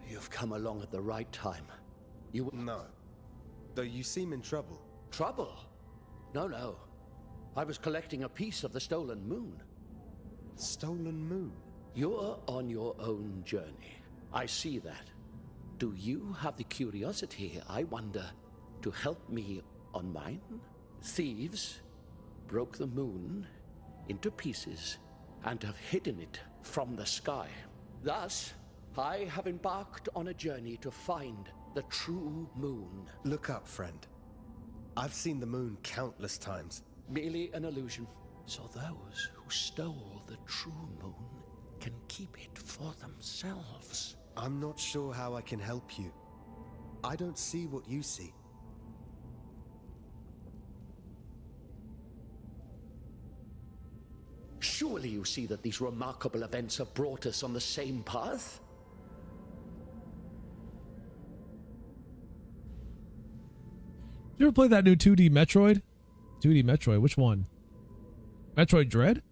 You've come along at the right time. You...
No. Though you seem in trouble.
Trouble? No. I was collecting a piece of the stolen moon.
Stolen moon?
You're on your own journey. I see that. Do you have the curiosity, I wonder, to help me on mine? Thieves broke the moon into pieces and have hidden it from the sky. Thus, I have embarked on a journey to find the true moon.
Look up, friend. I've seen the moon countless times.
Merely an illusion. So those who stole the true moon can keep it for themselves.
I'm not sure how I can help you. I don't see what you see.
Surely you see that these remarkable events have brought us on the same path?
You ever play that new 2D Metroid? 2D Metroid, which one? Metroid Dread?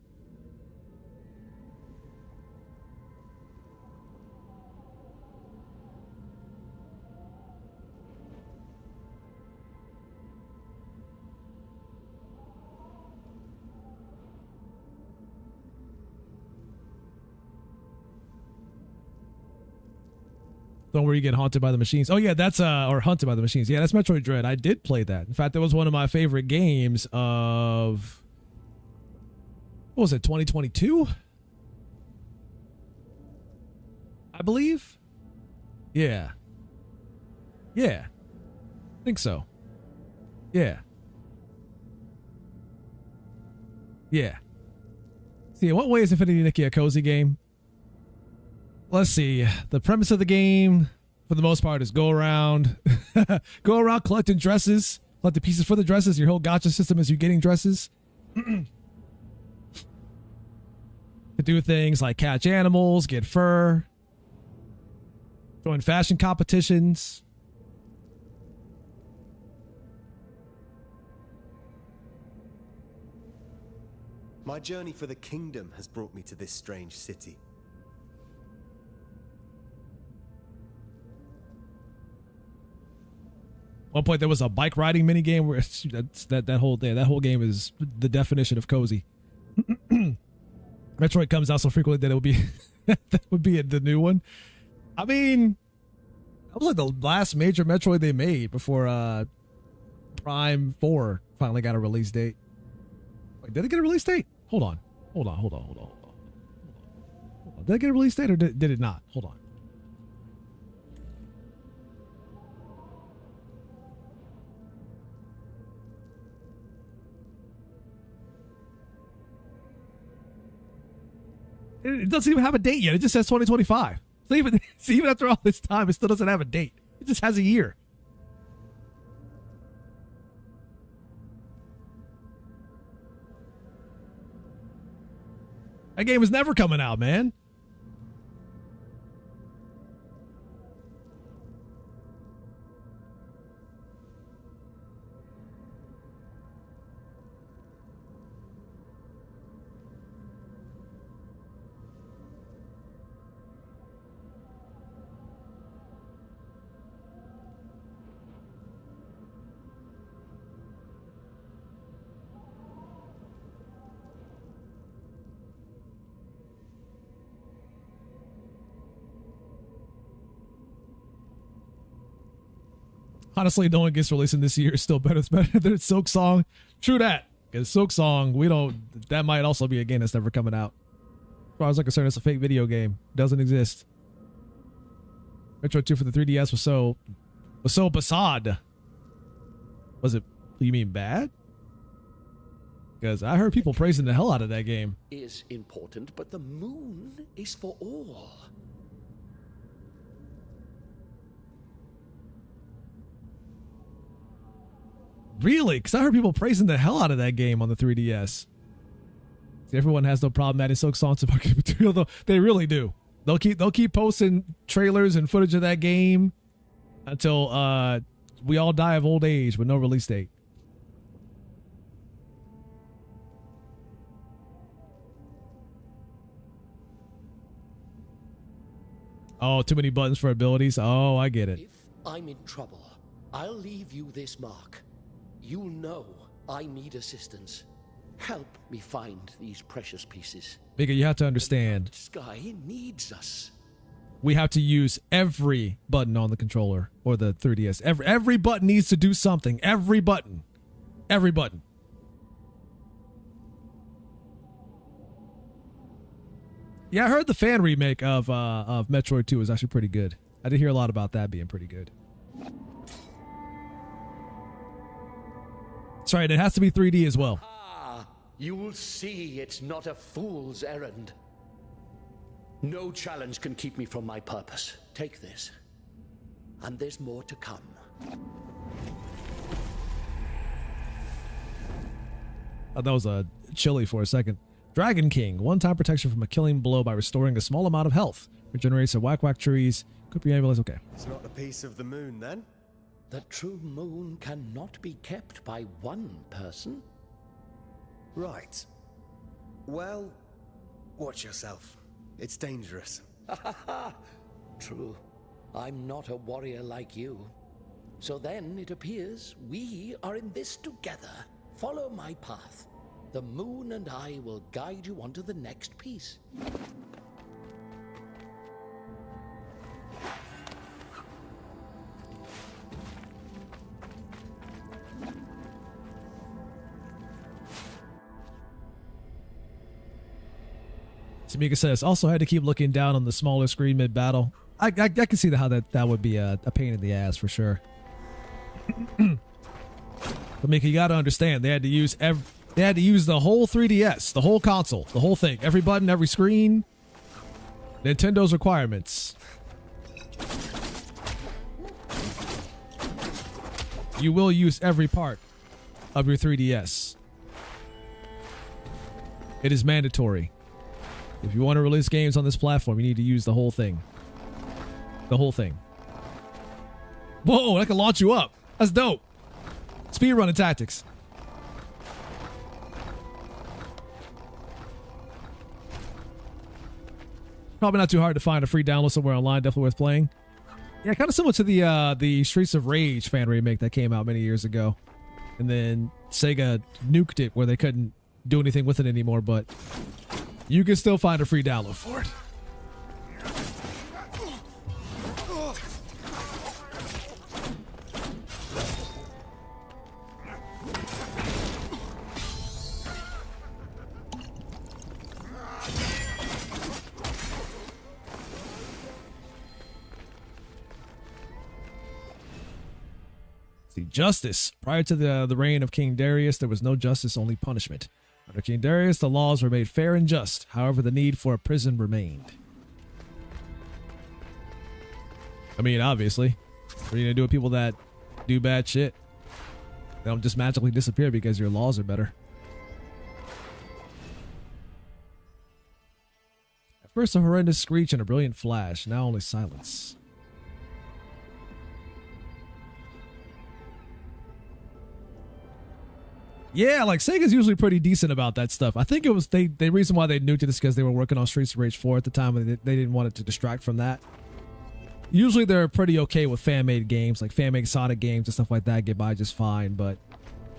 The one where you get haunted by the machines. Oh yeah, that's or hunted by the machines. Yeah, that's Metroid Dread. I did play that. In fact, that was one of my favorite games of, what was it, 2022? I believe. Yeah. Yeah. I think so. Yeah. Yeah. See, in what way is Infinity Nikki a cozy game? Let's see. The premise of the game, for the most part, is go around collecting dresses, collect the pieces for the dresses. Your whole gacha system is you getting dresses. To do things like catch animals, get fur, join fashion competitions.
My journey for the kingdom has brought me to this strange city.
One point there was a bike riding mini game where that whole game is the definition of cozy. Metroid comes out so frequently that it would be that would be the new one. I mean, that was like the last major Metroid they made before Prime 4 finally got a release date. Wait, did it get a release date? Hold on. Did it get a release date or did it not? Hold on. It doesn't even have a date yet. It just says 2025. So even after all this time, it still doesn't have a date. It just has a year. That game is never coming out, man. Honestly, no one gets releasing this year is still better. It's better than Silk Song. True that. Because Silk Song, that might also be a game that's never coming out. As far as I'm concerned, it's a fake video game. Doesn't exist. Metroid 2 for the 3DS was so basad. Was it, you mean bad? Because I heard people praising the hell out of that game.
Is important, but the moon is for all.
Really? Because I heard people praising the hell out of that game on the 3DS. See, everyone has no problem adding Silk Song to marketing material, though. They really do. They'll keep posting trailers and footage of that game until we all die of old age with no release date. Oh, too many buttons for abilities. Oh, I get it.
If I'm in trouble, I'll leave you this mark. You'll know I need assistance. Help me find these precious pieces.
Mika, you have to understand.
The sky needs us.
We have to use every button on the controller or the 3DS. Every button needs to do something. Every button. Every button. Yeah, I heard the fan remake of Metroid 2 is actually pretty good. I did hear a lot about that being pretty good. That's right, it has to be 3D as well.
Ah, You'll see it's not a fool's errand. No challenge can keep me from my purpose. Take this. And there's more to come.
Oh, that was chilly for a second. Dragon King. One-time protection from a killing blow by restoring a small amount of health. Regenerates a whack trees. Could be ambulance. Okay.
It's not a piece of the moon, then?
The true moon cannot be kept by one person.
Right. Well, watch yourself. It's dangerous.
True. I'm not a warrior like you. So then it appears we are in this together. Follow my path. The moon and I will guide you onto the next piece.
Tamika says, also had to keep looking down on the smaller screen mid-battle. I can see how that would be a pain in the ass for sure. But Mika, you got to understand, they had to use the whole 3DS, the whole console, the whole thing, every button, every screen. Nintendo's requirements. You will use every part of your 3DS. It is mandatory. If you want to release games on this platform, you need to use the whole thing. The whole thing. Whoa, that can launch you up. That's dope. Speedrunning tactics. Probably not too hard to find a free download somewhere online. Definitely worth playing. Yeah, kind of similar to the Streets of Rage fan remake that came out many years ago. And then Sega nuked it where they couldn't do anything with it anymore, but you can still find a free download for it. See, justice. Prior to the reign of King Darius, there was no justice, only punishment. Under King Darius, the laws were made fair and just. However, the need for a prison remained. I mean, obviously. What are you going to do with people that do bad shit? They don't just magically disappear because your laws are better. At first, a horrendous screech and a brilliant flash. Now only silence. Yeah, like Sega's usually pretty decent about that stuff. I think it was the reason why they nuked it is because they were working on Streets of Rage 4 at the time and they didn't want it to distract from that. Usually they're pretty okay with fan-made games, like fan-made Sonic games and stuff like that get by just fine, but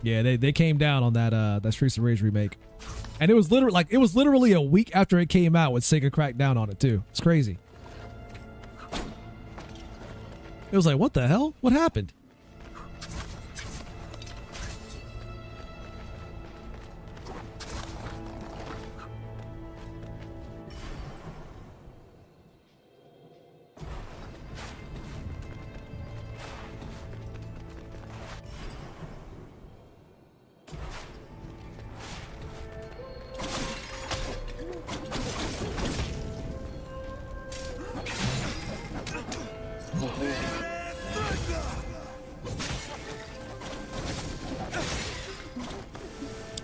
yeah, they came down on that Streets of Rage remake. And it was literally a week after it came out when Sega cracked down on it too. It's crazy. It was like, what the hell? What happened?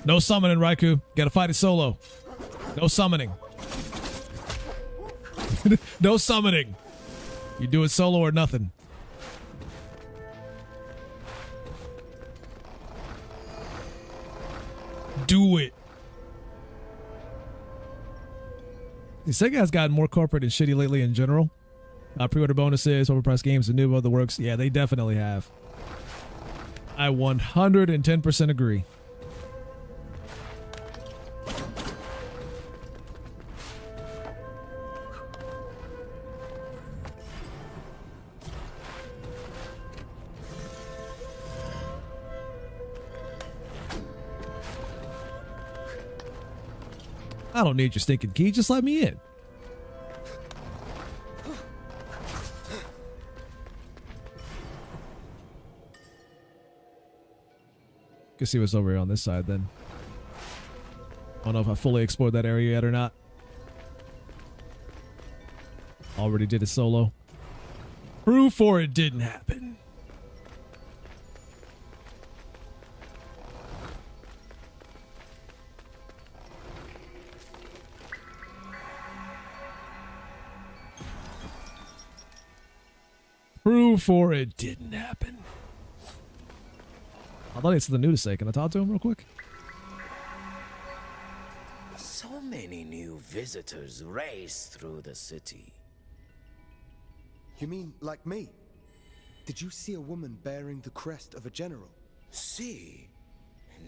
No summoning, Raikou. Gotta fight it solo. No summoning. No summoning. You do it solo or nothing. Do it. The Sega has gotten more corporate and shitty lately in general. Pre-order bonuses, overpriced games, and new other works. Yeah, they definitely have. I 110% agree. I don't need your stinking key. Just let me in. Can see what's over here on this side then. I don't know if I fully explored that area yet or not. Already did it solo. Proof or it didn't happen. Proof or it didn't happen. I thought it's the new to say. Can I talk to him real quick?
So many new visitors race through the city.
You mean like me? Did you see a woman bearing the crest of a general?
See?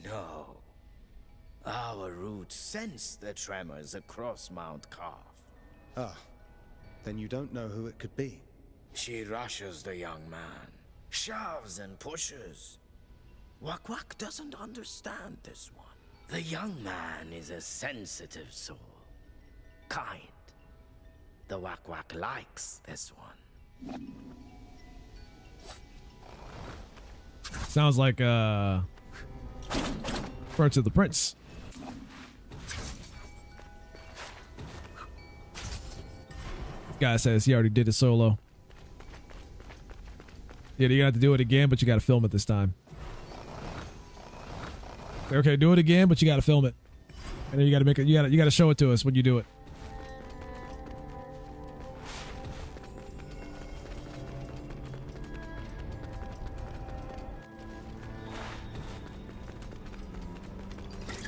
No. Our roots sense the tremors across Mount Carve.
Ah, then you don't know who it could be.
She rushes the young man, shoves and pushes. Wak-Wak doesn't understand this one. The young man is a sensitive soul. Kind. The Wak-Wak likes this one.
Sounds like Birds of the Prince. Guy says he already did it solo. Yeah, you got to do it again, but you got to film it this time. Okay, do it again, but you got to film it, and then you got to make it. You got to show it to us when you do it.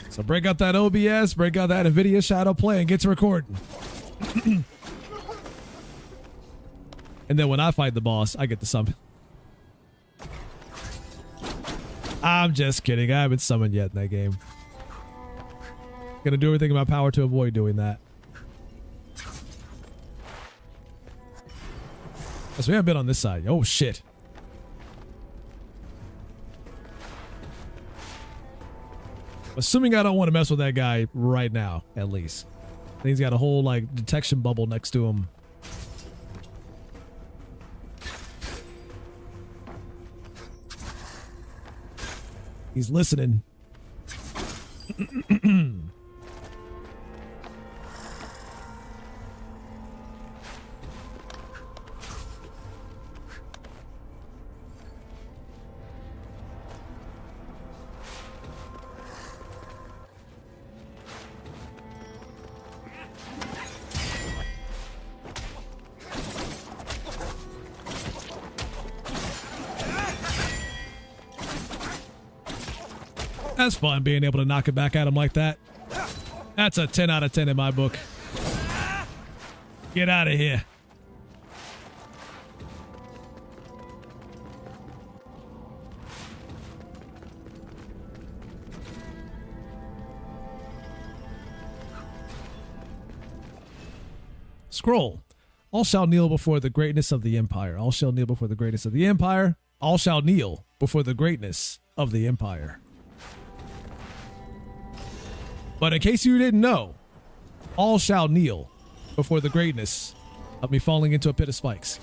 So break out that OBS, break out that NVIDIA Shadow Play, and get to recording. And then when I fight the boss, I get to summon. I'm just kidding. I haven't summoned yet in that game. Gonna do everything in my power to avoid doing that. So we haven't been on this side. Oh shit. Assuming I don't want to mess with that guy right now, at least. I think he's got a whole like detection bubble next to him. He's listening. That's fun being able to knock it back at him like that. That's a 10 out of 10 in my book. Get out of here. Scroll. All shall kneel before the greatness of the empire. All shall kneel before the greatness of the empire. All shall kneel before the greatness of the empire. But in case you didn't know, all shall kneel before the greatness of me falling into a pit of spikes.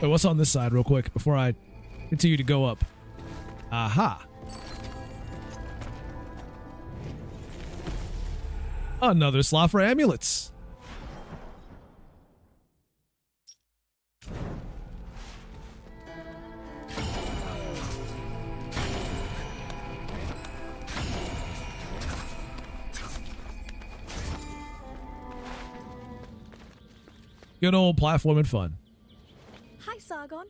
Wait, what's on this side real quick before I continue to go up? Aha. Another slot for amulets. Good old platforming fun.
Hi, Sargon.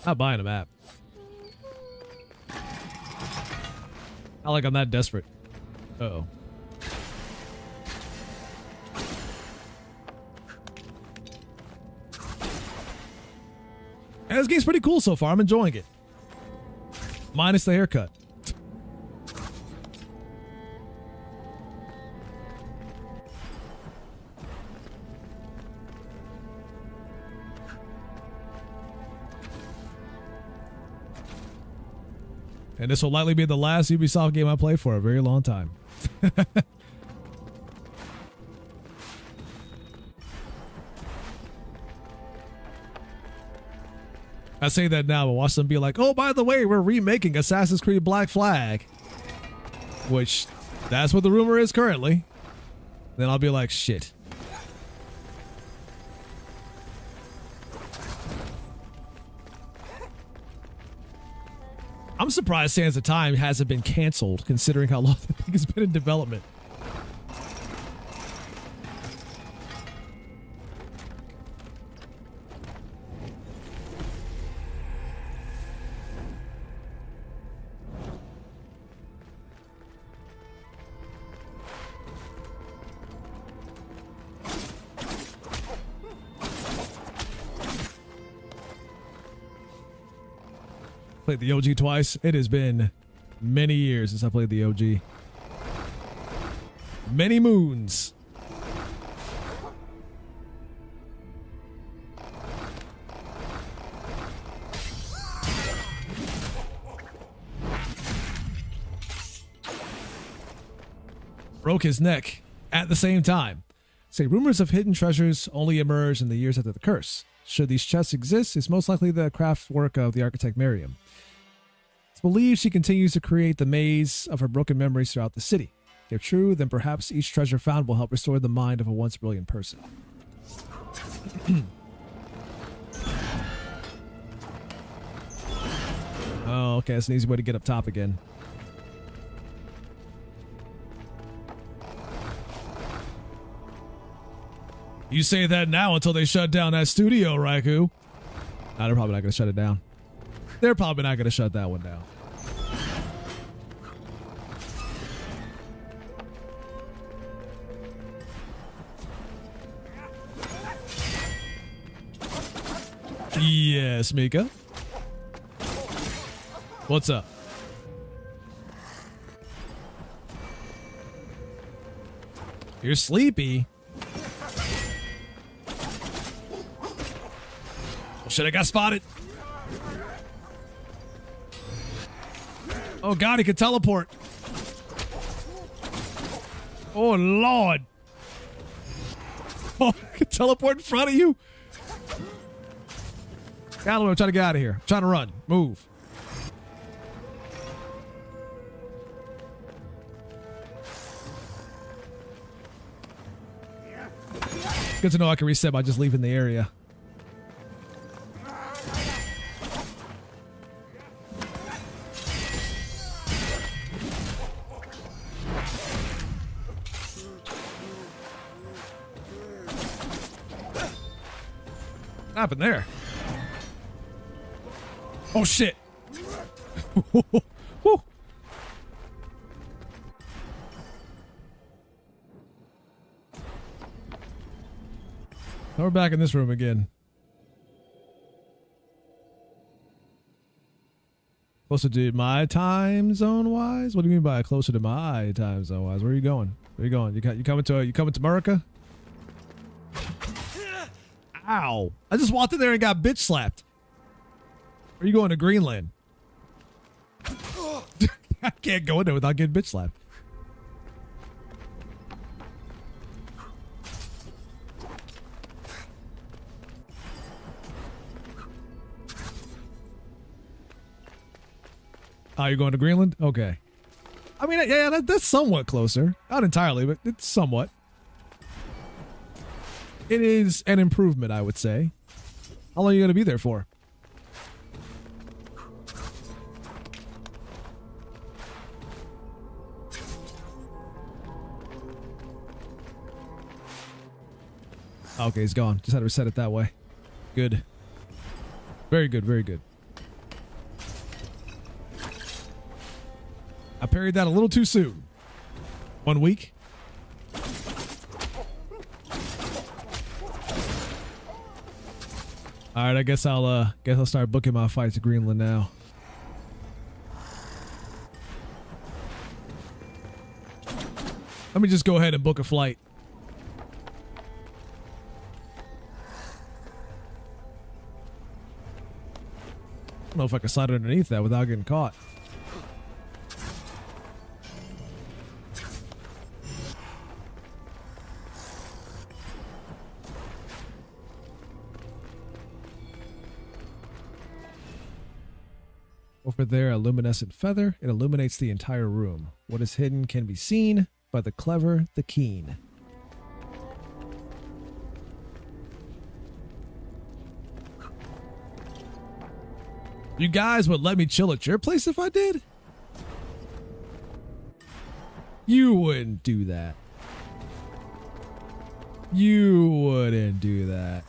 Not buying a map. Not like I'm that desperate. Uh-oh. And this game's pretty cool so far. I'm enjoying it. Minus the haircut. And this will likely be the last Ubisoft game I play for a very long time. I say that now, but watch them be like, oh, by the way, we're remaking Assassin's Creed Black Flag. Which, that's what the rumor is currently. Then I'll be like, shit. I'm surprised Sands of Time hasn't been canceled, considering how long the thing has been in development. Played the OG twice. It has been many years since I played the OG. Many moons. Broke his neck at the same time. Say rumors of hidden treasures only emerge in the years after the curse. Should these chests exist, it's most likely the craft work of the architect Miriam. It's believed she continues to create the maze of her broken memories throughout the city. If true, then perhaps each treasure found will help restore the mind of a once brilliant person. Oh, okay, that's an easy way to get up top again. You say that now until they shut down that studio, Raikou. Nah, they're probably not going to shut it down. They're probably not going to shut that one down. Yes, Mika. What's up? You're sleepy. Oh shit, I got spotted. Oh god, he could teleport. Oh lord. Oh, he could teleport in front of you. Galloway, I'm trying to get out of here. I'm trying to run. Move. Good to know I can reset by just leaving the area. What happened there? Oh shit. Woo. Now we're back in this room again. Closer to my time zone wise? What do you mean by closer to my time zone wise? Where are you going? Where are you going? You coming to America? Ow. I just walked in there and got bitch slapped. Are you going to Greenland? I can't go in there without getting bitch slapped. Oh, you're going to Greenland? Okay. I mean, yeah, that's somewhat closer. Not entirely, but it's somewhat. It is an improvement, I would say. How long are you going to be there for? Okay, he's gone. Just had to reset it that way. Good. Very good, very good. I parried that a little too soon. 1 week. All right, I guess I'll start booking my fights to Greenland now. Let me just go ahead and book a flight. I don't know if I can slide underneath that without getting caught. Over there, a luminescent feather. It illuminates the entire room. What is hidden can be seen by the clever, the keen. You guys would let me chill at your place if I did? You wouldn't do that. You wouldn't do that.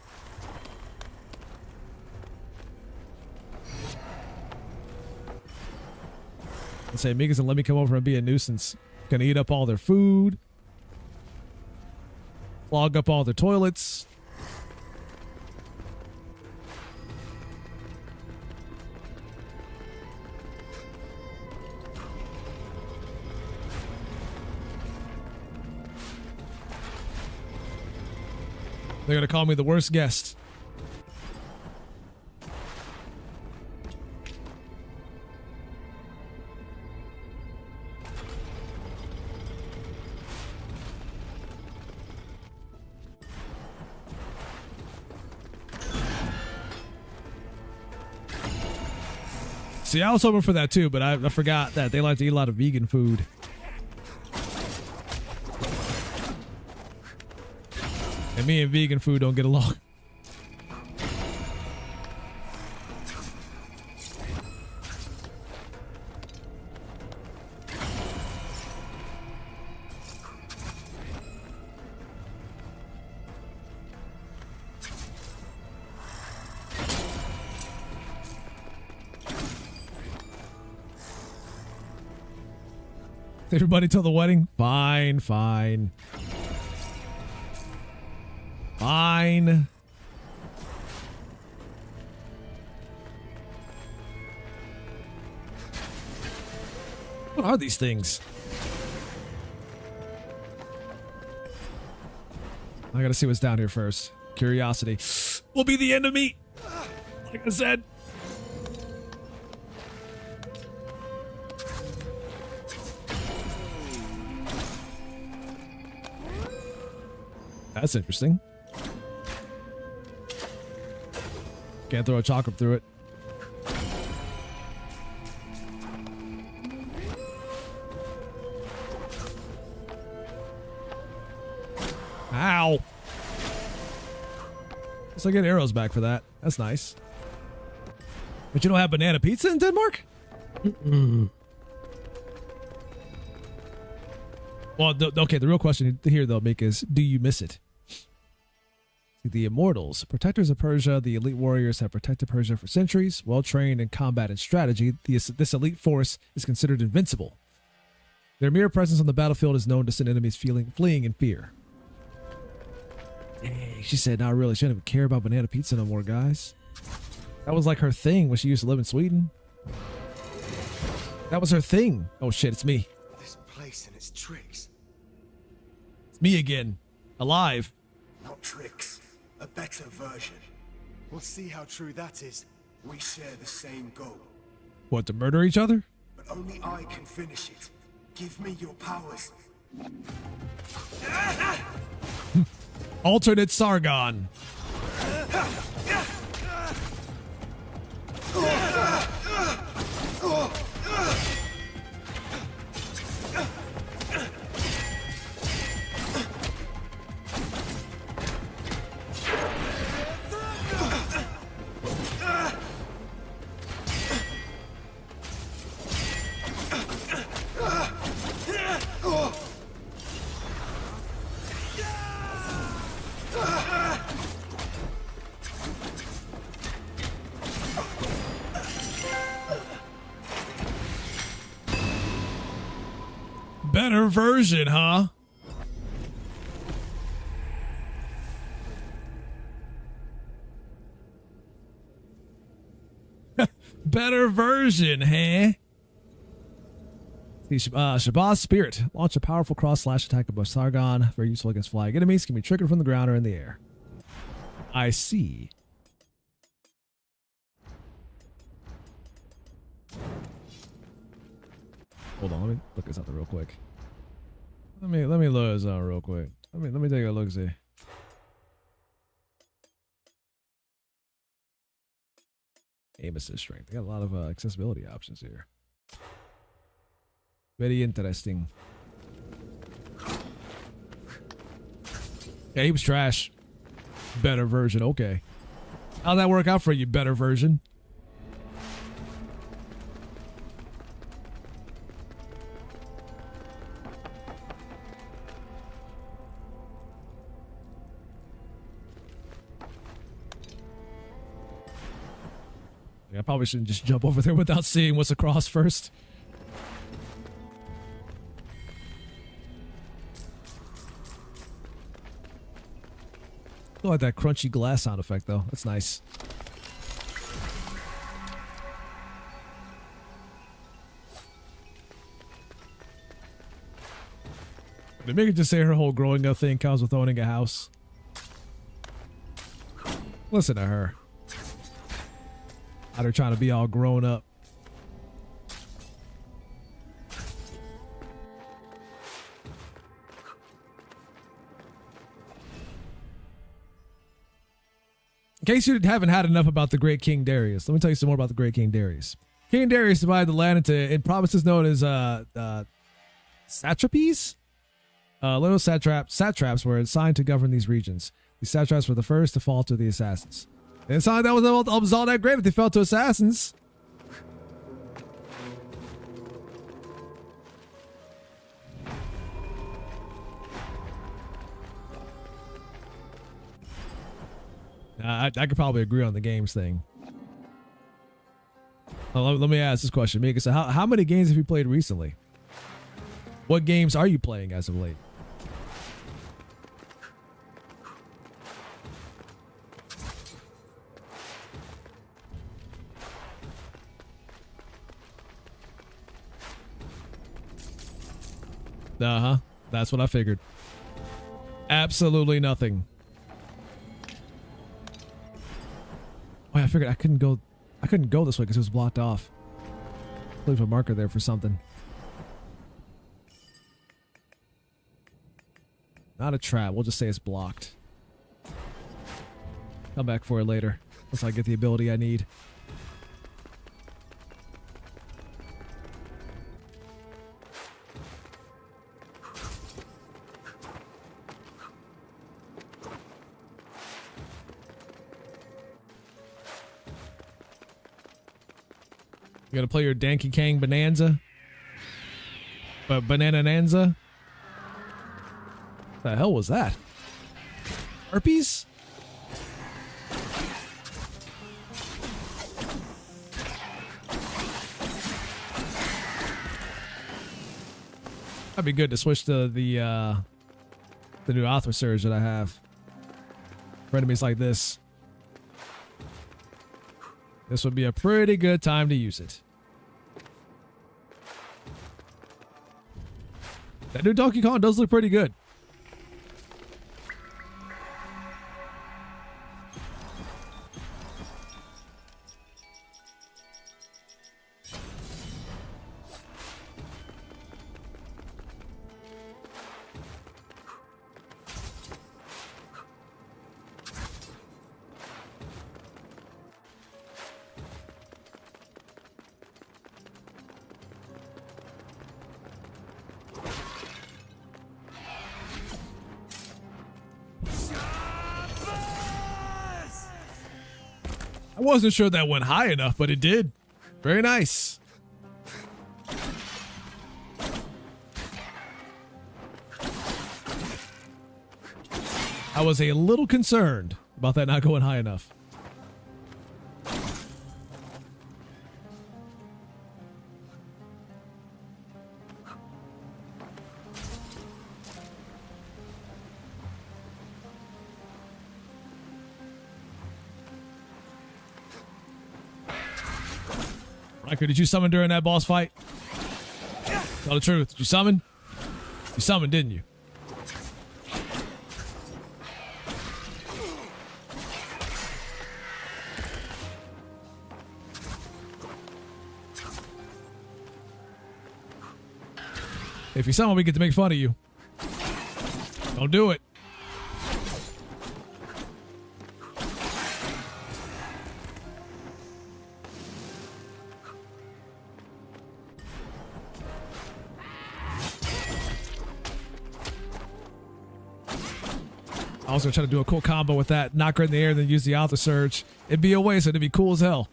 And say, Migas and let me come over and be a nuisance. Gonna eat up all their food. Clog up all their toilets. They're gonna call me the worst guest. See, I was hoping for that too, but I forgot that they like to eat a lot of vegan food. And me and vegan food don't get along. Everybody till the wedding? Fine, fine. Fine. What are these things? I gotta see what's down here first. Curiosity will be the end of me. Like I said. That's interesting. Can't throw a chocolate through it. Ow. Guess I get arrows back for that. That's nice. But you don't have banana pizza in Denmark? Well, okay, the real question here, though, Mick, is do you miss it? The Immortals, protectors of Persia, the elite warriors have protected Persia for centuries. Well trained in combat and strategy, this elite force is considered invincible. Their mere presence on the battlefield is known to send enemies fleeing in fear. Dang, she said, "Not really. She don't even care about banana pizza no more, guys." That was like her thing when she used to live in Sweden. That was her thing. Oh shit, it's me.
This place and its tricks.
It's me again, alive.
Not tricks. A better version.
We'll see how true that is.
We share the same goal,
What, to murder each other?
but only I can finish it. Give me your powers.
Alternate Sargon. Better version, huh? Better version, huh? Shabazz Spirit. Launch a powerful cross-slash attack above Sargon. Very useful against flying enemies. Can be triggered from the ground or in the air. I see. Hold on, let me look this up real quick. Let me load this up real quick. Let me take a look, see. Aim assist strength. They got a lot of accessibility options here. Very interesting. Yeah, he was trash. Better version, okay. How'd that work out for you, better version? I probably shouldn't just jump over there without seeing what's across first. I like that crunchy glass sound effect, though. That's nice. Did Megan just say her whole growing up thing comes with owning a house? Listen to her. Out there trying to be all grown up. In case you haven't had enough about the great King Darius, let me tell you some more about the great King Darius. King Darius divided the land in provinces known as satrapies. Little satraps were assigned to govern these regions. These satraps were the first to fall to the assassins. And it's not that was all that great if they fell to assassins. I could probably agree on the games thing. Let me ask this question, Mika. So how many games have you played recently? What games are you playing as of late? Uh-huh. That's what I figured. Absolutely nothing. Oh, I figured I couldn't go this way because it was blocked off. Leave a marker there for something. Not a trap. We'll just say it's blocked. Come back for it later. Once I get the ability I need. You gotta play your Donkey Kong Bonanza? Banana-nanza? What the hell was that? Herpes? That'd be good to switch to the new Alpha Surge that I have. For enemies like this. This would be a pretty good time to use it. That new Donkey Kong does look pretty good. I wasn't sure that went high enough, but it did. Very nice. I was a little concerned about that not going high enough. Riker, did you summon during that boss fight? Tell the truth. Did you summon? You summoned, didn't you? If you summon, we get to make fun of you. Don't do it. I was gonna try to do a cool combo with that, knock her in the air, then use the Alpha Surge. It'd be a waste, it'd be cool as hell.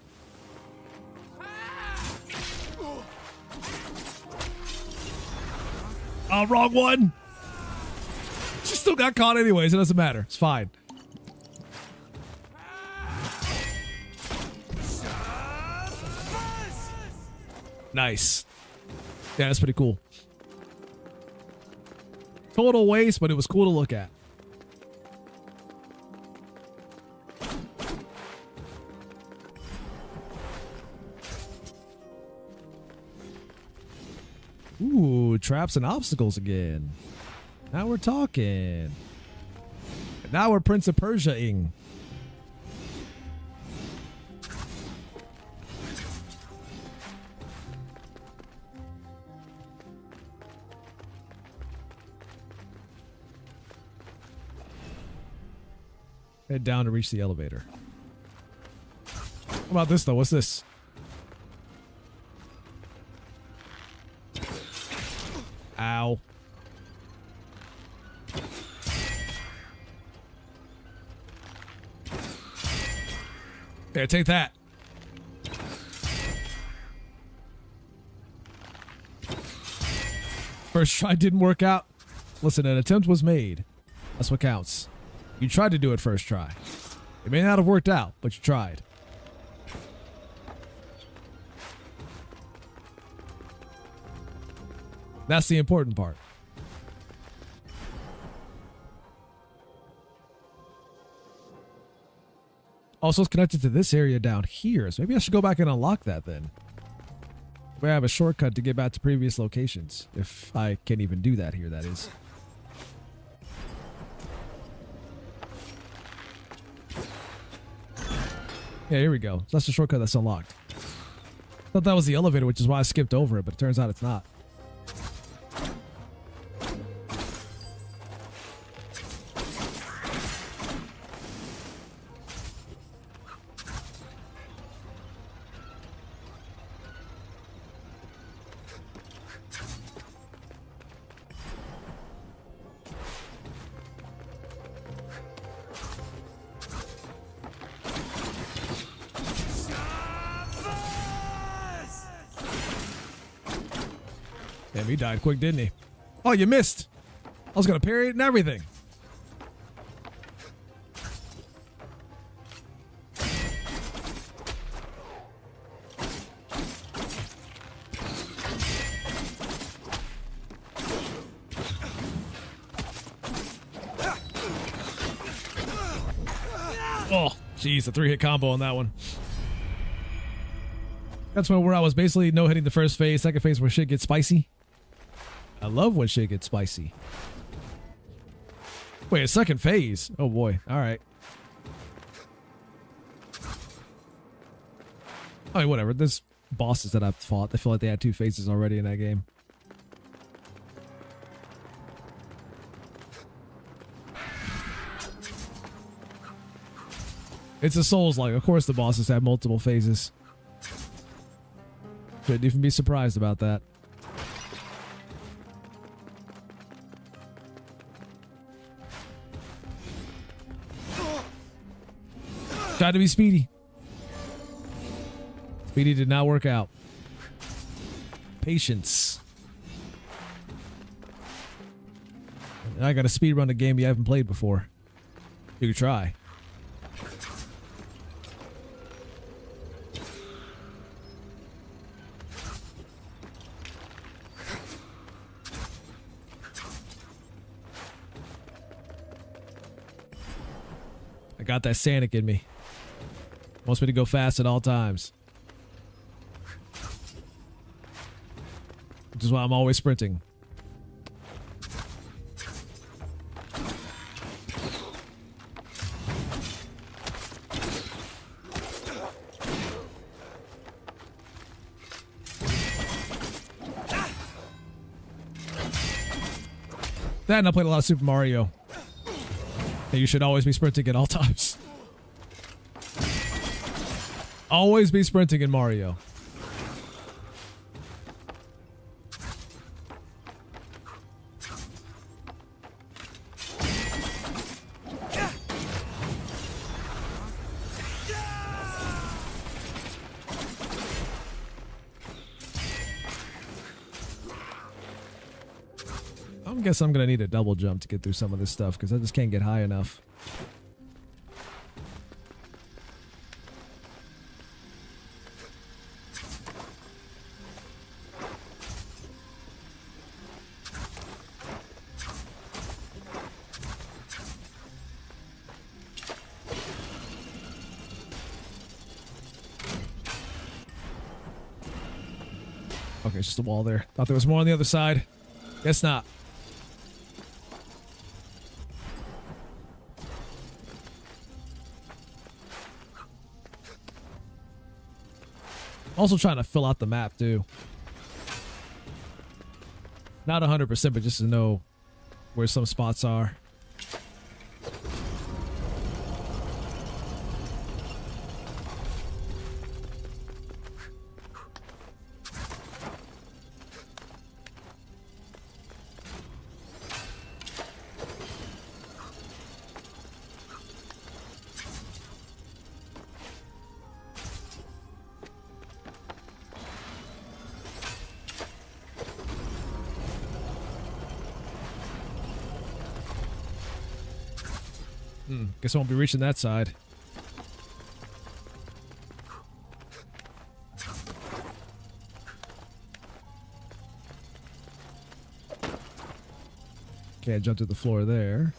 Oh, wrong one. She still got caught anyways. It doesn't matter. It's fine. Nice. Yeah, that's pretty cool. Total waste, but it was cool to look at. Ooh, traps and obstacles again. Now we're talking. Now we're Prince of Persia-ing. Head down to reach the elevator. What about this though? What's this? Ow. There, take that. First try didn't work out. Listen, an attempt was made. That's what counts. You tried to do it first try. It may not have worked out, but you tried. That's the important part. Also, it's connected to this area down here, so maybe I should go back and unlock that then. Maybe I have a shortcut to get back to previous locations. If I can even do that here, that is. Yeah, here we go. So that's the shortcut that's unlocked. Thought that was the elevator, which is why I skipped over it, but it turns out it's not. Damn, he died quick, didn't he? Oh, you missed. I was going to parry it and everything. Oh, jeez, a 3-hit combo on that one. That's where I was basically no-hitting the first phase, second phase where shit gets spicy. I love when shit gets spicy. Wait, a second phase? Oh boy, alright. I mean, whatever. There's bosses that I've fought. I feel like they had 2 phases already in that game. It's a Souls-like. Of course the bosses have multiple phases. Shouldn't even be surprised about that. Tried to be speedy. Speedy did not work out. Patience. I got to speed run a game you haven't played before. You could try. I got that Sanic in me. Wants me to go fast at all times. which is why I'm always sprinting. That and I played a lot of Super Mario. And you should always be sprinting at all times. Always be sprinting in Mario. I guess I'm gonna need a double jump to get through some of this stuff because I just can't get high enough. Okay, it's just a wall there. Thought there was more on the other side. Guess not. Also trying to fill out the map too. Not 100%, but just to know where some spots are. Guess I won't be reaching that side. Can't jump to the floor there.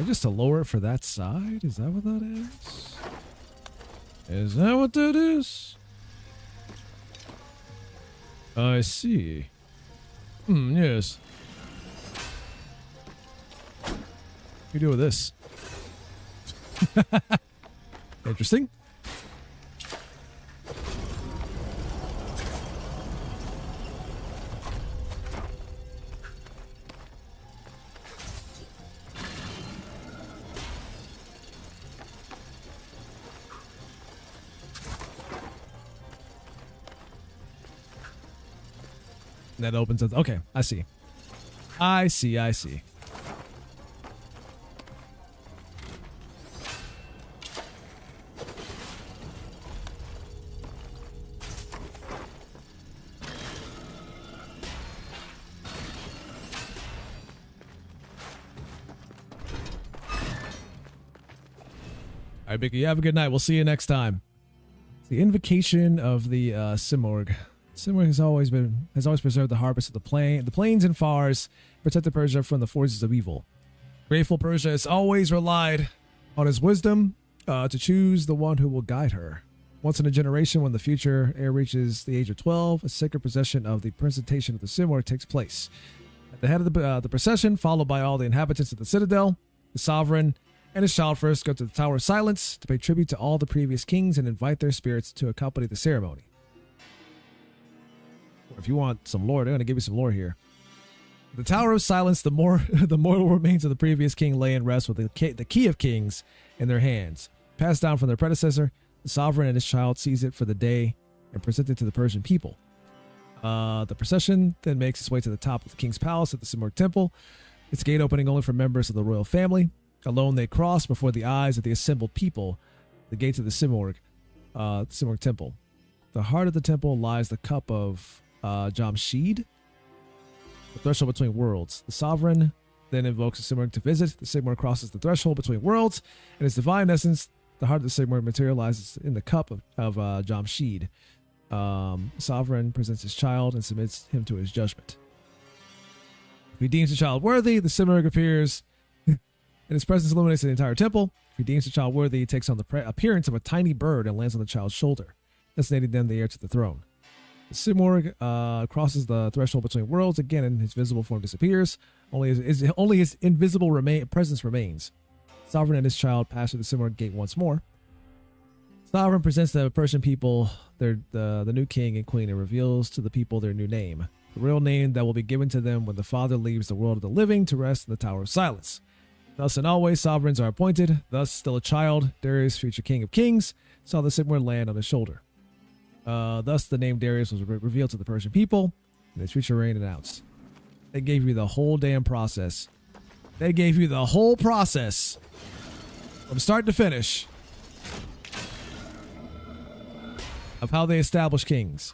Just to lower it for that side? Is that what that is? Is that what that is? I see. Yes. What do you do with this? Interesting. That opens up. Okay, I see. I see. All right, Mickey, you have a good night. We'll see you next time. The invocation of the Simorg. Simorg has always preserved the harvest of the plains and fars, protected Persia from the forces of evil. Grateful Persia has always relied on his wisdom to choose the one who will guide her. Once in a generation, when the future heir reaches the age of 12, a sacred procession of the presentation of the Simorg takes place. At the head of the procession, followed by all the inhabitants of the citadel, the sovereign and his child first go to the Tower of Silence to pay tribute to all the previous kings and invite their spirits to accompany the ceremony. If you want some lore, they're going to give you some lore here. The Tower of Silence, the mortal remains of the previous king lay in rest with the key of kings in their hands. Passed down from their predecessor, the sovereign and his child seize it for the day and present it to the Persian people. The procession then makes its way to the top of the king's palace at the Simorg Temple, its gate opening only for members of the royal family. Alone they cross before the eyes of the assembled people, the gates of the Simorg Temple. The heart of the temple lies the cup of Jamshid, the threshold between worlds. The sovereign then invokes the Simorg to visit. The Simorg crosses the threshold between worlds, and its divine essence, the heart of the Simorg, materializes in the cup of Jamshid. The sovereign presents his child and submits him to his judgment. If he deems the child worthy, the Simorg appears and his presence illuminates the entire temple. If he deems the child worthy, he takes on the appearance of a tiny bird and lands on the child's shoulder, designating them the heir to the throne. The Simorg crosses the threshold between worlds again, and his visible form disappears. Only his invisible presence remains. Sovereign and his child pass through the Simorg gate once more. Sovereign presents the Persian people the new king and queen and reveals to the people their new name, the real name that will be given to them when the father leaves the world of the living to rest in the Tower of Silence. Thus and always, sovereigns are appointed. Thus, still a child, Darius, future king of kings, saw the Simorg land on his shoulder. Thus, the name Darius was revealed to the Persian people, and his future reign announced. They gave you the whole damn process. They gave you the whole process from start to finish of how they establish kings.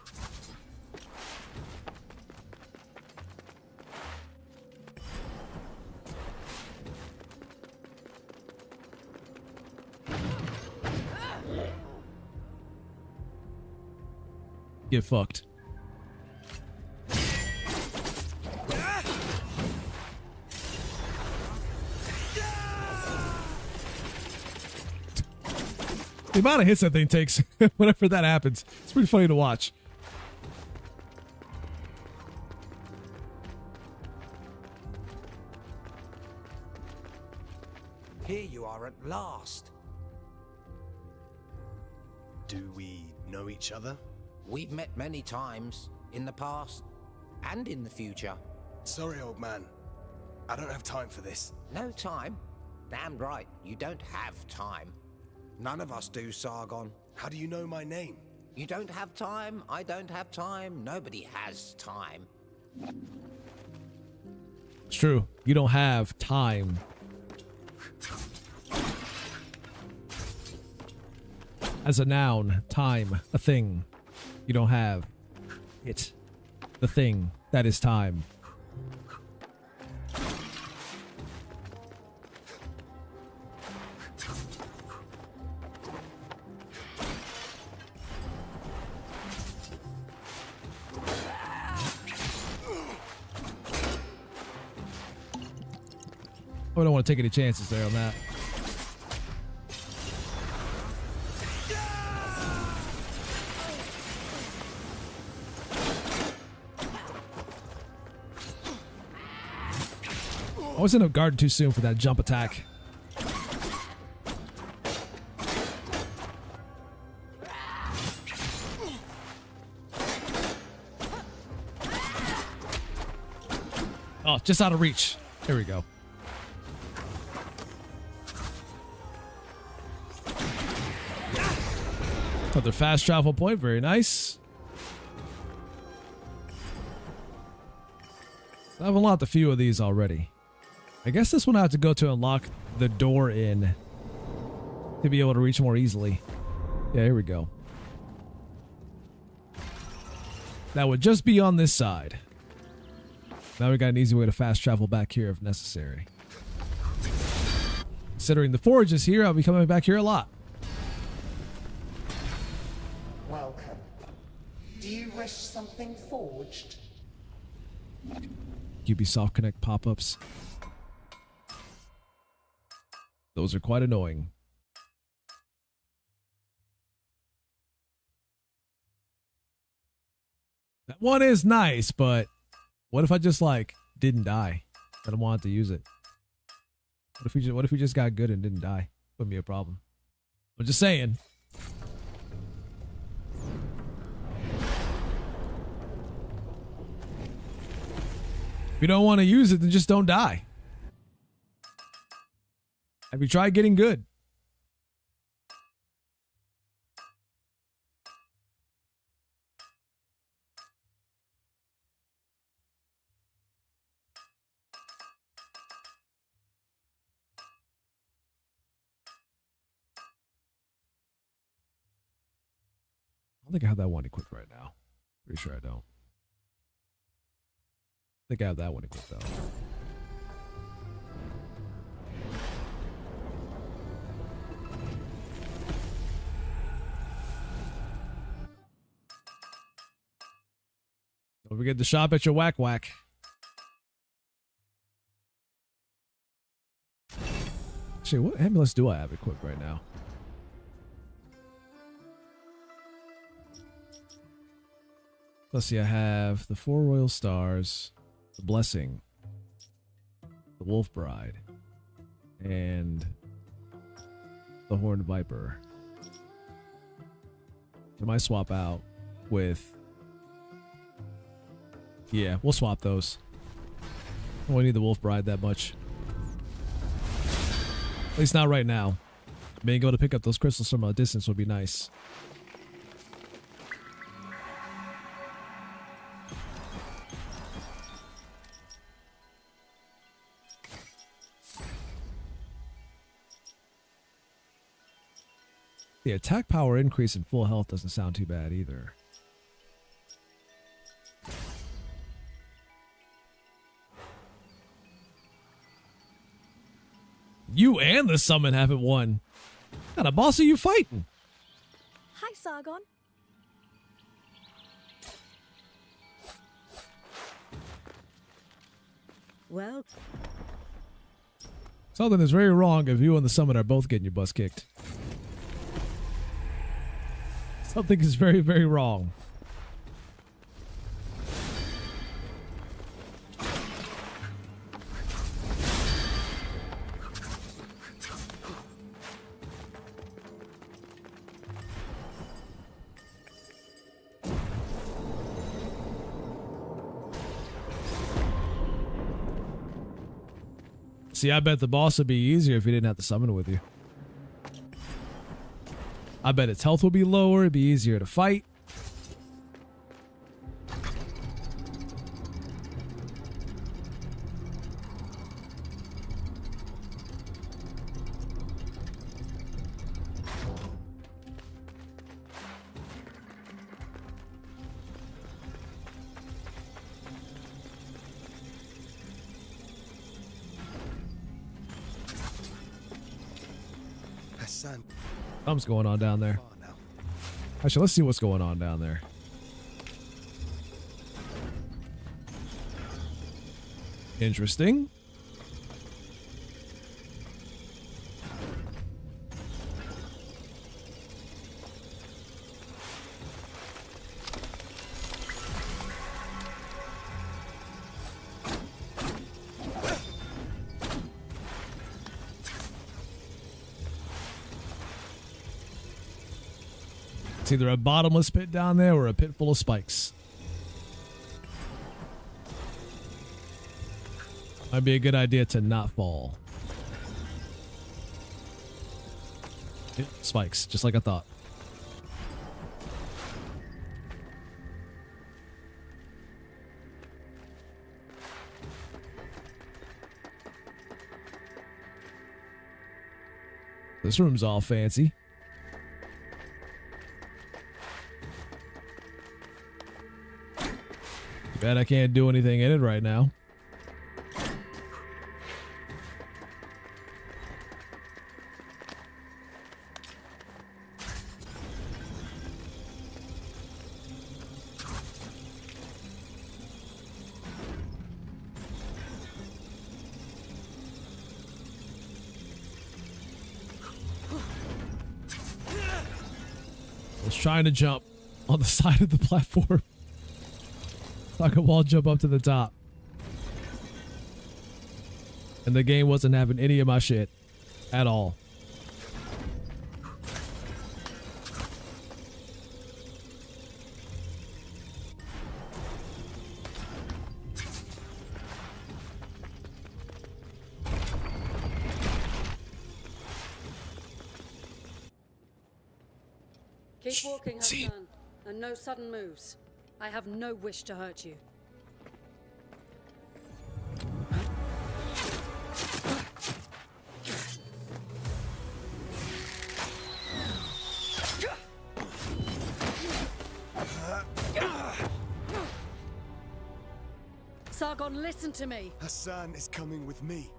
Get fucked. The amount of hits that thing takes whenever that happens, it's pretty funny to watch.
Here you are at last.
Do we know each other?
We've met many times, in the past and in the future.
Sorry, old man. I don't have time for this.
No time? Damn right, you don't have time. None of us do, Sargon.
How do you know my name?
You don't have time, I don't have time, nobody has time.
It's true. You don't have time. As a noun, time, a thing. You don't have it. The thing that is time. I don't want to take any chances there on that. I was in a garden too soon for that jump attack. Oh, just out of reach. There we go. Another fast travel point. Very nice. I've unlocked a few of these already. I guess this one I have to go to unlock the door in to be able to reach more easily. Yeah, here we go. That would just be on this side. Now we got an easy way to fast travel back here if necessary. Considering the forge is here, I'll be coming back here a lot.
Welcome. Do you wish something forged?
Ubisoft Connect pop-ups. Those are quite annoying. That one is nice, but what if I just like didn't die? I don't want to use it. What if we just got good and didn't die? Wouldn't be a problem. I'm just saying. If you don't want to use it, then just don't die. Have you tried getting good? I don't think I have that one equipped right now. Pretty sure I don't. I think I have that one equipped though. Don't forget to shop at your whack whack. Actually, what amulets do I have equipped right now? Let's see, I have the 4 royal stars, the blessing, the wolf bride, and the horned viper. I might swap out with... Yeah, we'll swap those. I don't need the wolf bride that much. At least not right now. Being able to pick up those crystals from a distance would be nice. The attack power increase in full health doesn't sound too bad either. You and the summon haven't won. What kind of boss are you fighting?
Hi, Sargon. Well,
Something is very wrong if you and the summon are both getting your butts kicked. Something is very, very wrong. See, I bet the boss would be easier if you didn't have to summon with you. I bet its health will be lower, it'd be easier to fight.
Hassan.
Something's going on down there. Actually, let's see what's going on down there. Interesting. It's either a bottomless pit down there or a pit full of spikes. Might be a good idea to not fall. Yep, spikes, just like I thought. This room's all fancy. Bet I can't do anything in it right now. I was trying to jump on the side of the platform. So I could wall jump up to the top. And the game wasn't having any of my shit at all.
Keep walking, Hassan, and no sudden moves. I have no wish to hurt you. Sargon, listen to me.
Hassan is coming with me.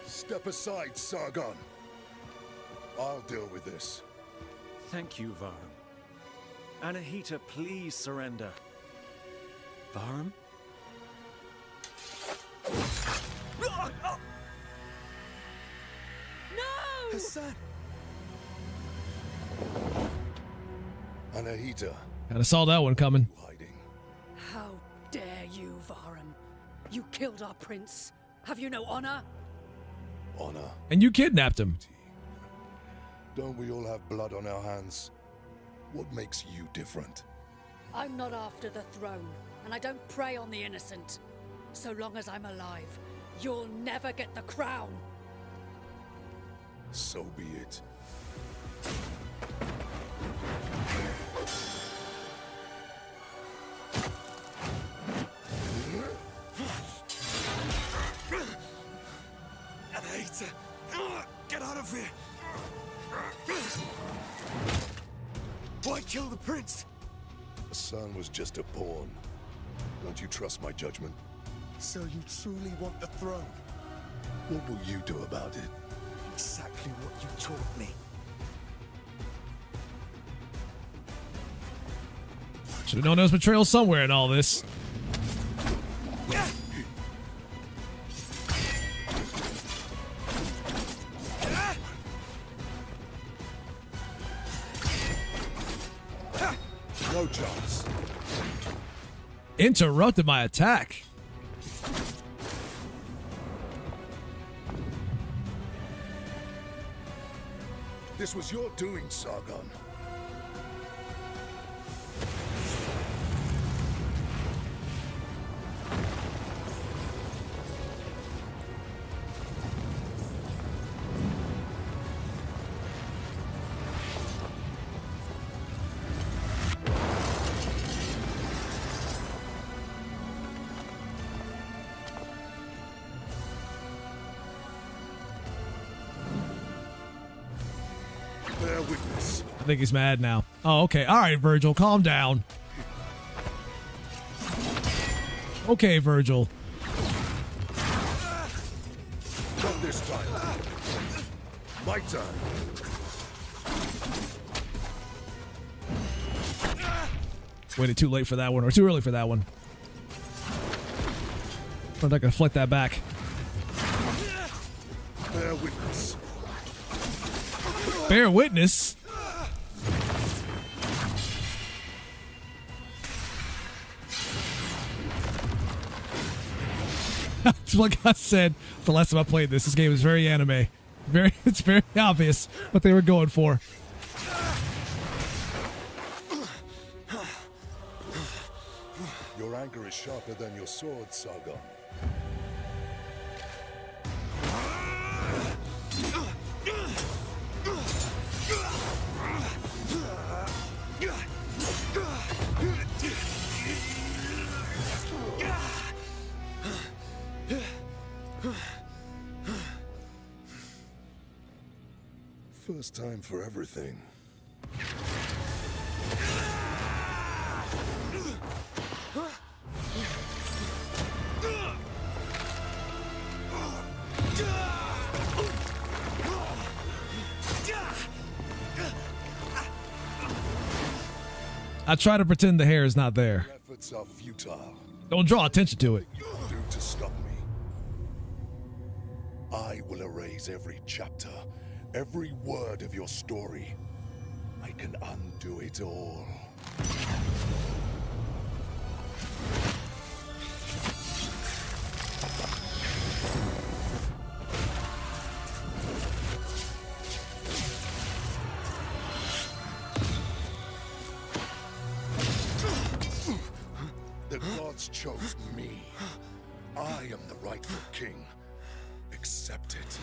Step aside, Sargon. I'll deal with this.
Thank you, Varm. Anahita, please surrender. Varm?
Her son.
Anahita.
Kinda saw that one coming.
How dare you, Varum? You killed our prince. Have you no honor?
Honor.
And you kidnapped him.
Don't we all have blood on our hands? What makes you different?
I'm not after the throne, and I don't prey on the innocent. So long as I'm alive, you'll never get the crown.
So be it.
Anahita, get out of here! Why kill the prince?
The son was just a pawn. Don't you trust my judgment?
So you truly want the throne?
What will you do about it?
Exactly what you taught me.
Should have known there was betrayal somewhere in all this.
No chance.
Interrupted my attack.
This was your doing, Sargon. Bear witness.
I think he's mad now. Oh, okay. All right, Virgil, calm down. Okay, Virgil.
Not this time. My turn.
Waited too late for that one, or too early for that one. I'm not gonna flick that back.
Bear witness.
Bear witness. Like I said the last time I played this game is very anime. It's very obvious what they were going for.
Your anger is sharper than your sword, Sargon. First time for everything.
I try to pretend the hair is not there.
Your efforts are futile.
Don't draw attention to it.
Do to stop me. I will erase every chapter, every word of your story. I can undo it all. The gods chose me. I am the rightful king. Accept it.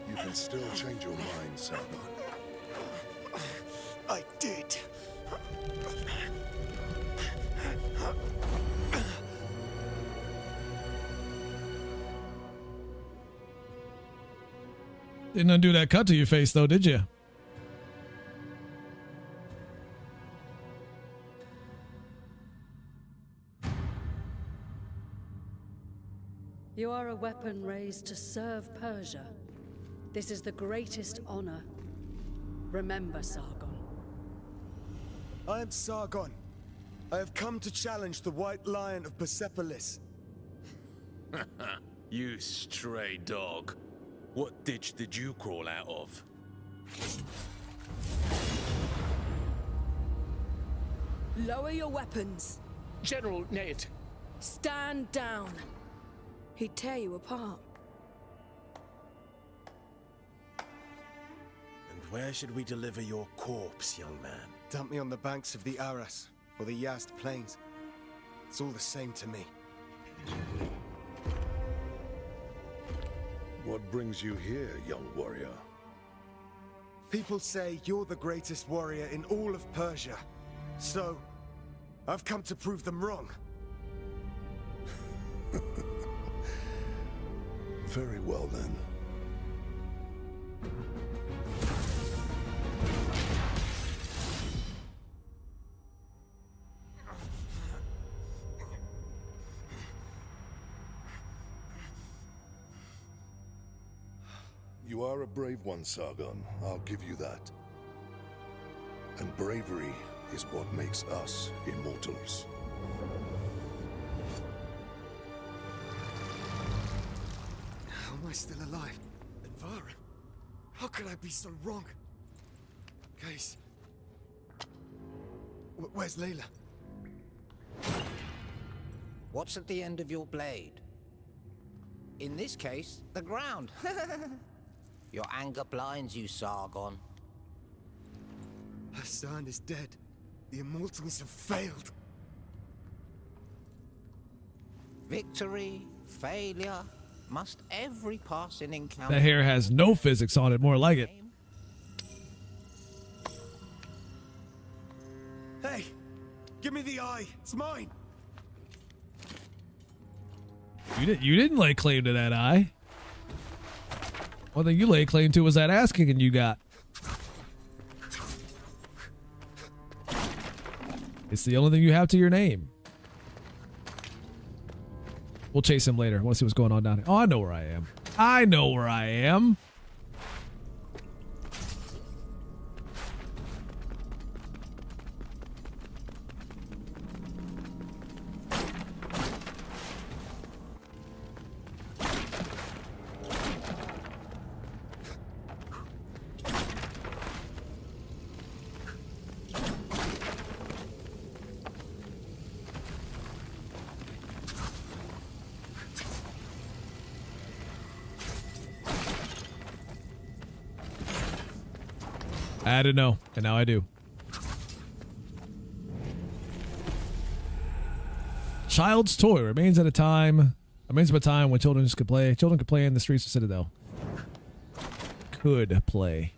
You can still change your mind, Sargon.
I did.
Didn't undo that cut to your face, though, did you?
You are a weapon raised to serve Persia. This is the greatest honor. Remember, Sargon.
I am Sargon. I have come to challenge the White Lion of Persepolis.
You stray dog. What ditch did you crawl out of?
Lower your weapons.
General Ned.
Stand down. He'd tear you apart.
And where should we deliver your corpse, young man?
Dump me on the banks of the Aras or the Yazd Plains. It's all the same to me.
What brings you here, young warrior?
People say you're the greatest warrior in all of Persia. So, I've come to prove them wrong.
Very well then. You are a brave one, Sargon. I'll give you that. And bravery is what makes us immortals.
How am I still alive? Advarin? How could I be so wrong? Guys. Where's Layla?
What's at the end of your blade? In this case, the ground. Your anger blinds you, Sargon.
Hassan is dead. The Immortals have failed.
Victory, failure, must every passing encounter...
That hair has no physics on it, more like it.
Hey! Give me the eye! It's mine!
You didn't lay claim to that eye. One thing you lay claim to was that ass kicking you got. It's the only thing you have to your name. We'll chase him later. I want to see what's going on down here. Oh, I know where I am. I know where I am. I didn't know, and now I do. Child's toy remains of a time when children could play. Children could play in the streets of Citadel. Could play.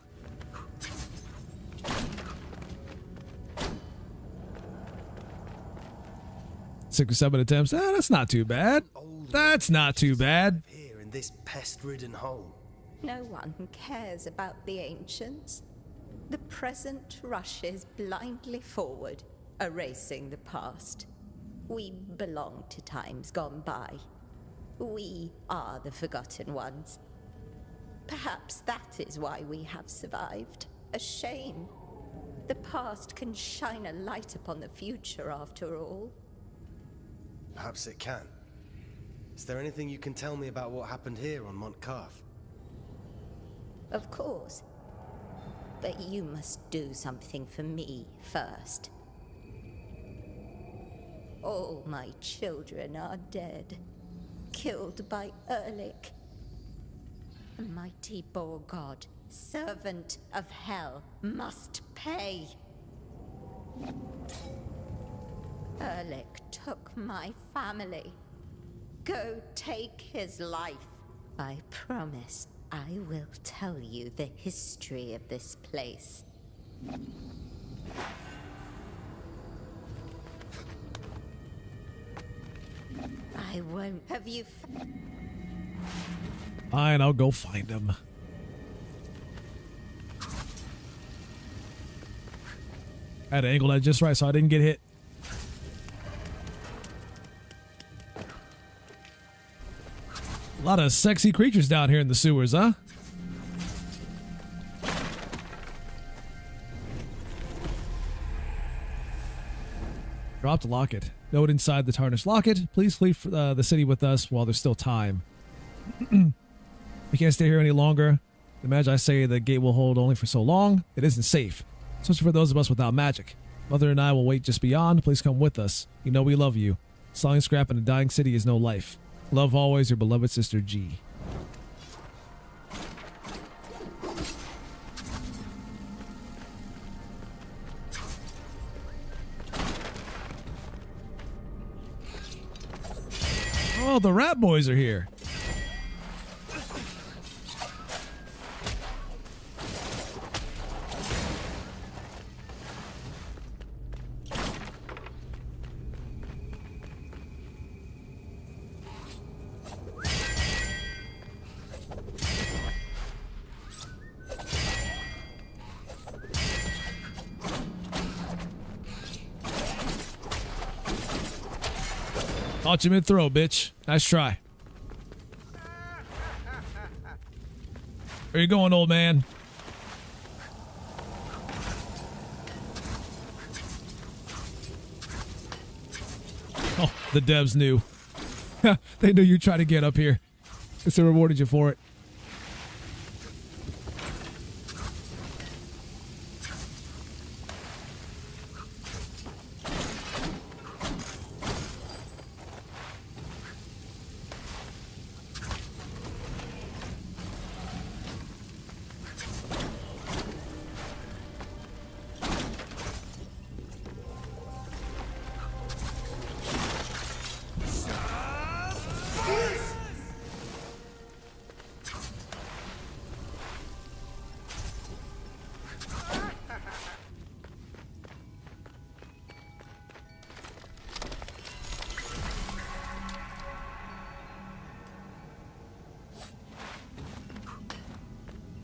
Six or 7 attempts. That's not too bad. That's not too bad.
Here in this pest-ridden home.
No one cares about the ancients. The present rushes blindly forward, erasing the past. We belong to times gone by. We are the forgotten ones. Perhaps that is why we have survived. A shame. The past can shine a light upon the future after all.
Perhaps it can. Is there anything you can tell me about what happened here on Mont Carth?
Of course. But you must do something for me first. All my children are dead, killed by Erlich. A mighty boar god, servant of hell, must pay. Erlich took my family. Go take his life. I promise I will tell you the history of this place. I won't have you.
Fine, I'll go find him. I had to angle that just right so I didn't get hit. A lot of sexy creatures down here in the sewers, huh? Drop the locket. Note inside the tarnished locket. Please flee the city with us while there's still time. We can't stay here any longer. The magic I say the gate will hold only for so long. It isn't safe, especially for those of us without magic. Mother and I will wait just beyond. Please come with us. You know we love you. Selling scrap in a dying city is no life. Love always, your beloved sister G. Oh, the rat boys are here. Caught you mid-throw, bitch. Nice try. Where you going, old man? Oh, the devs knew. They knew you'd try to get up here. Guess they rewarded you for it.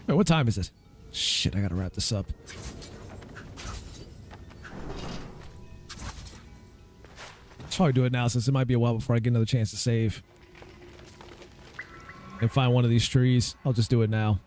Wait, what time is it? Shit, I gotta wrap this up. Let's probably do it now since it might be a while before I get another chance to save. And find one of these trees. I'll just do it now.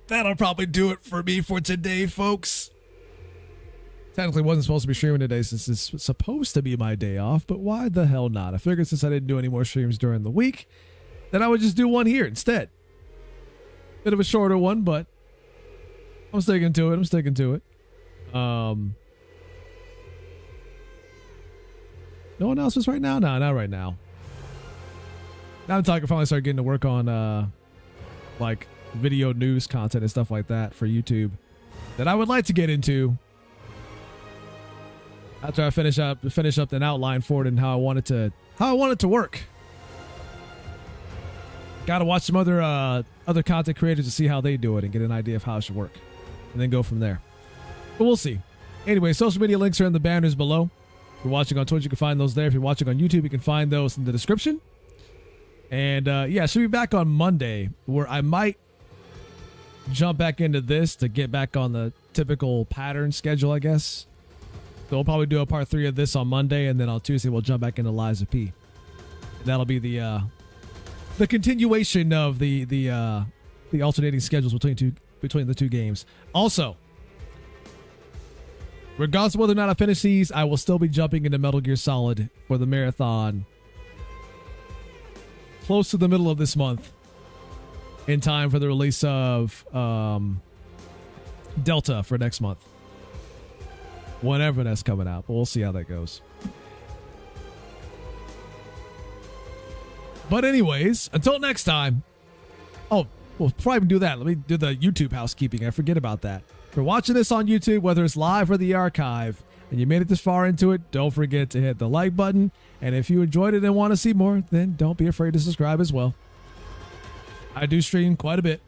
That'll probably do it for me for today, folks. Technically wasn't supposed to be streaming today since it's supposed to be my day off, but why the hell not? I figured since I didn't do any more streams during the week, that I would just do one here instead. Bit of a shorter one, but I'm sticking to it. No announcements right now? No, not right now. Now until I can finally start getting to work on like video news content and stuff like that for YouTube that I would like to get into after I finish up an outline for it and how I want it to work. Got to watch some other content creators to see how they do it and get an idea of how it should work, and then go from there. But we'll see. Anyway, social media links are in the banners below. If you're watching on Twitch, you can find those there. If you're watching on YouTube, you can find those in the description. And yeah, should be back on Monday, where I might jump back into this to get back on the typical pattern schedule, I guess. So we'll probably do a part 3 of this on Monday, and then on Tuesday we'll jump back into Liza P. And that'll be the continuation of the alternating schedules between the two games. Also, regardless of whether or not I finish these, I will still be jumping into Metal Gear Solid for the marathon close to the middle of this month, in time for the release of Delta for next month. Whenever that's coming out. But we'll see how that goes. But anyways, until next time. Oh, well, before I even do that, let me do the YouTube housekeeping. I forget about that. If you're watching this on YouTube, whether it's live or the archive, and you made it this far into it, don't forget to hit the like button. And if you enjoyed it and want to see more, then don't be afraid to subscribe as well. I do stream quite a bit,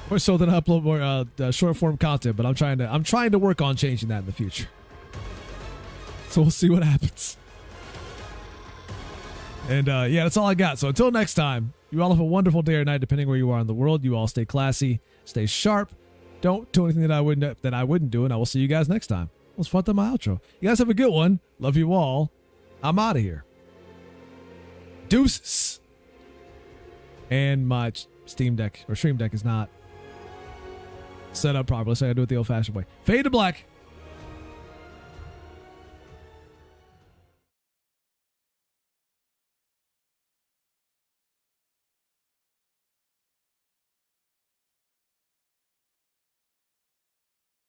more so than I upload more short form content. But I'm trying to work on changing that in the future. So we'll see what happens. And yeah, that's all I got. So until next time, you all have a wonderful day or night, depending where you are in the world. You all stay classy, stay sharp. Don't do anything that I wouldn't do, and I will see you guys next time. Let's fuck up my outro. You guys have a good one. Love you all. I'm out of here. Deuces. And my Steam Deck or Stream Deck is not set up properly, so I gotta do it the old-fashioned way. Fade to black.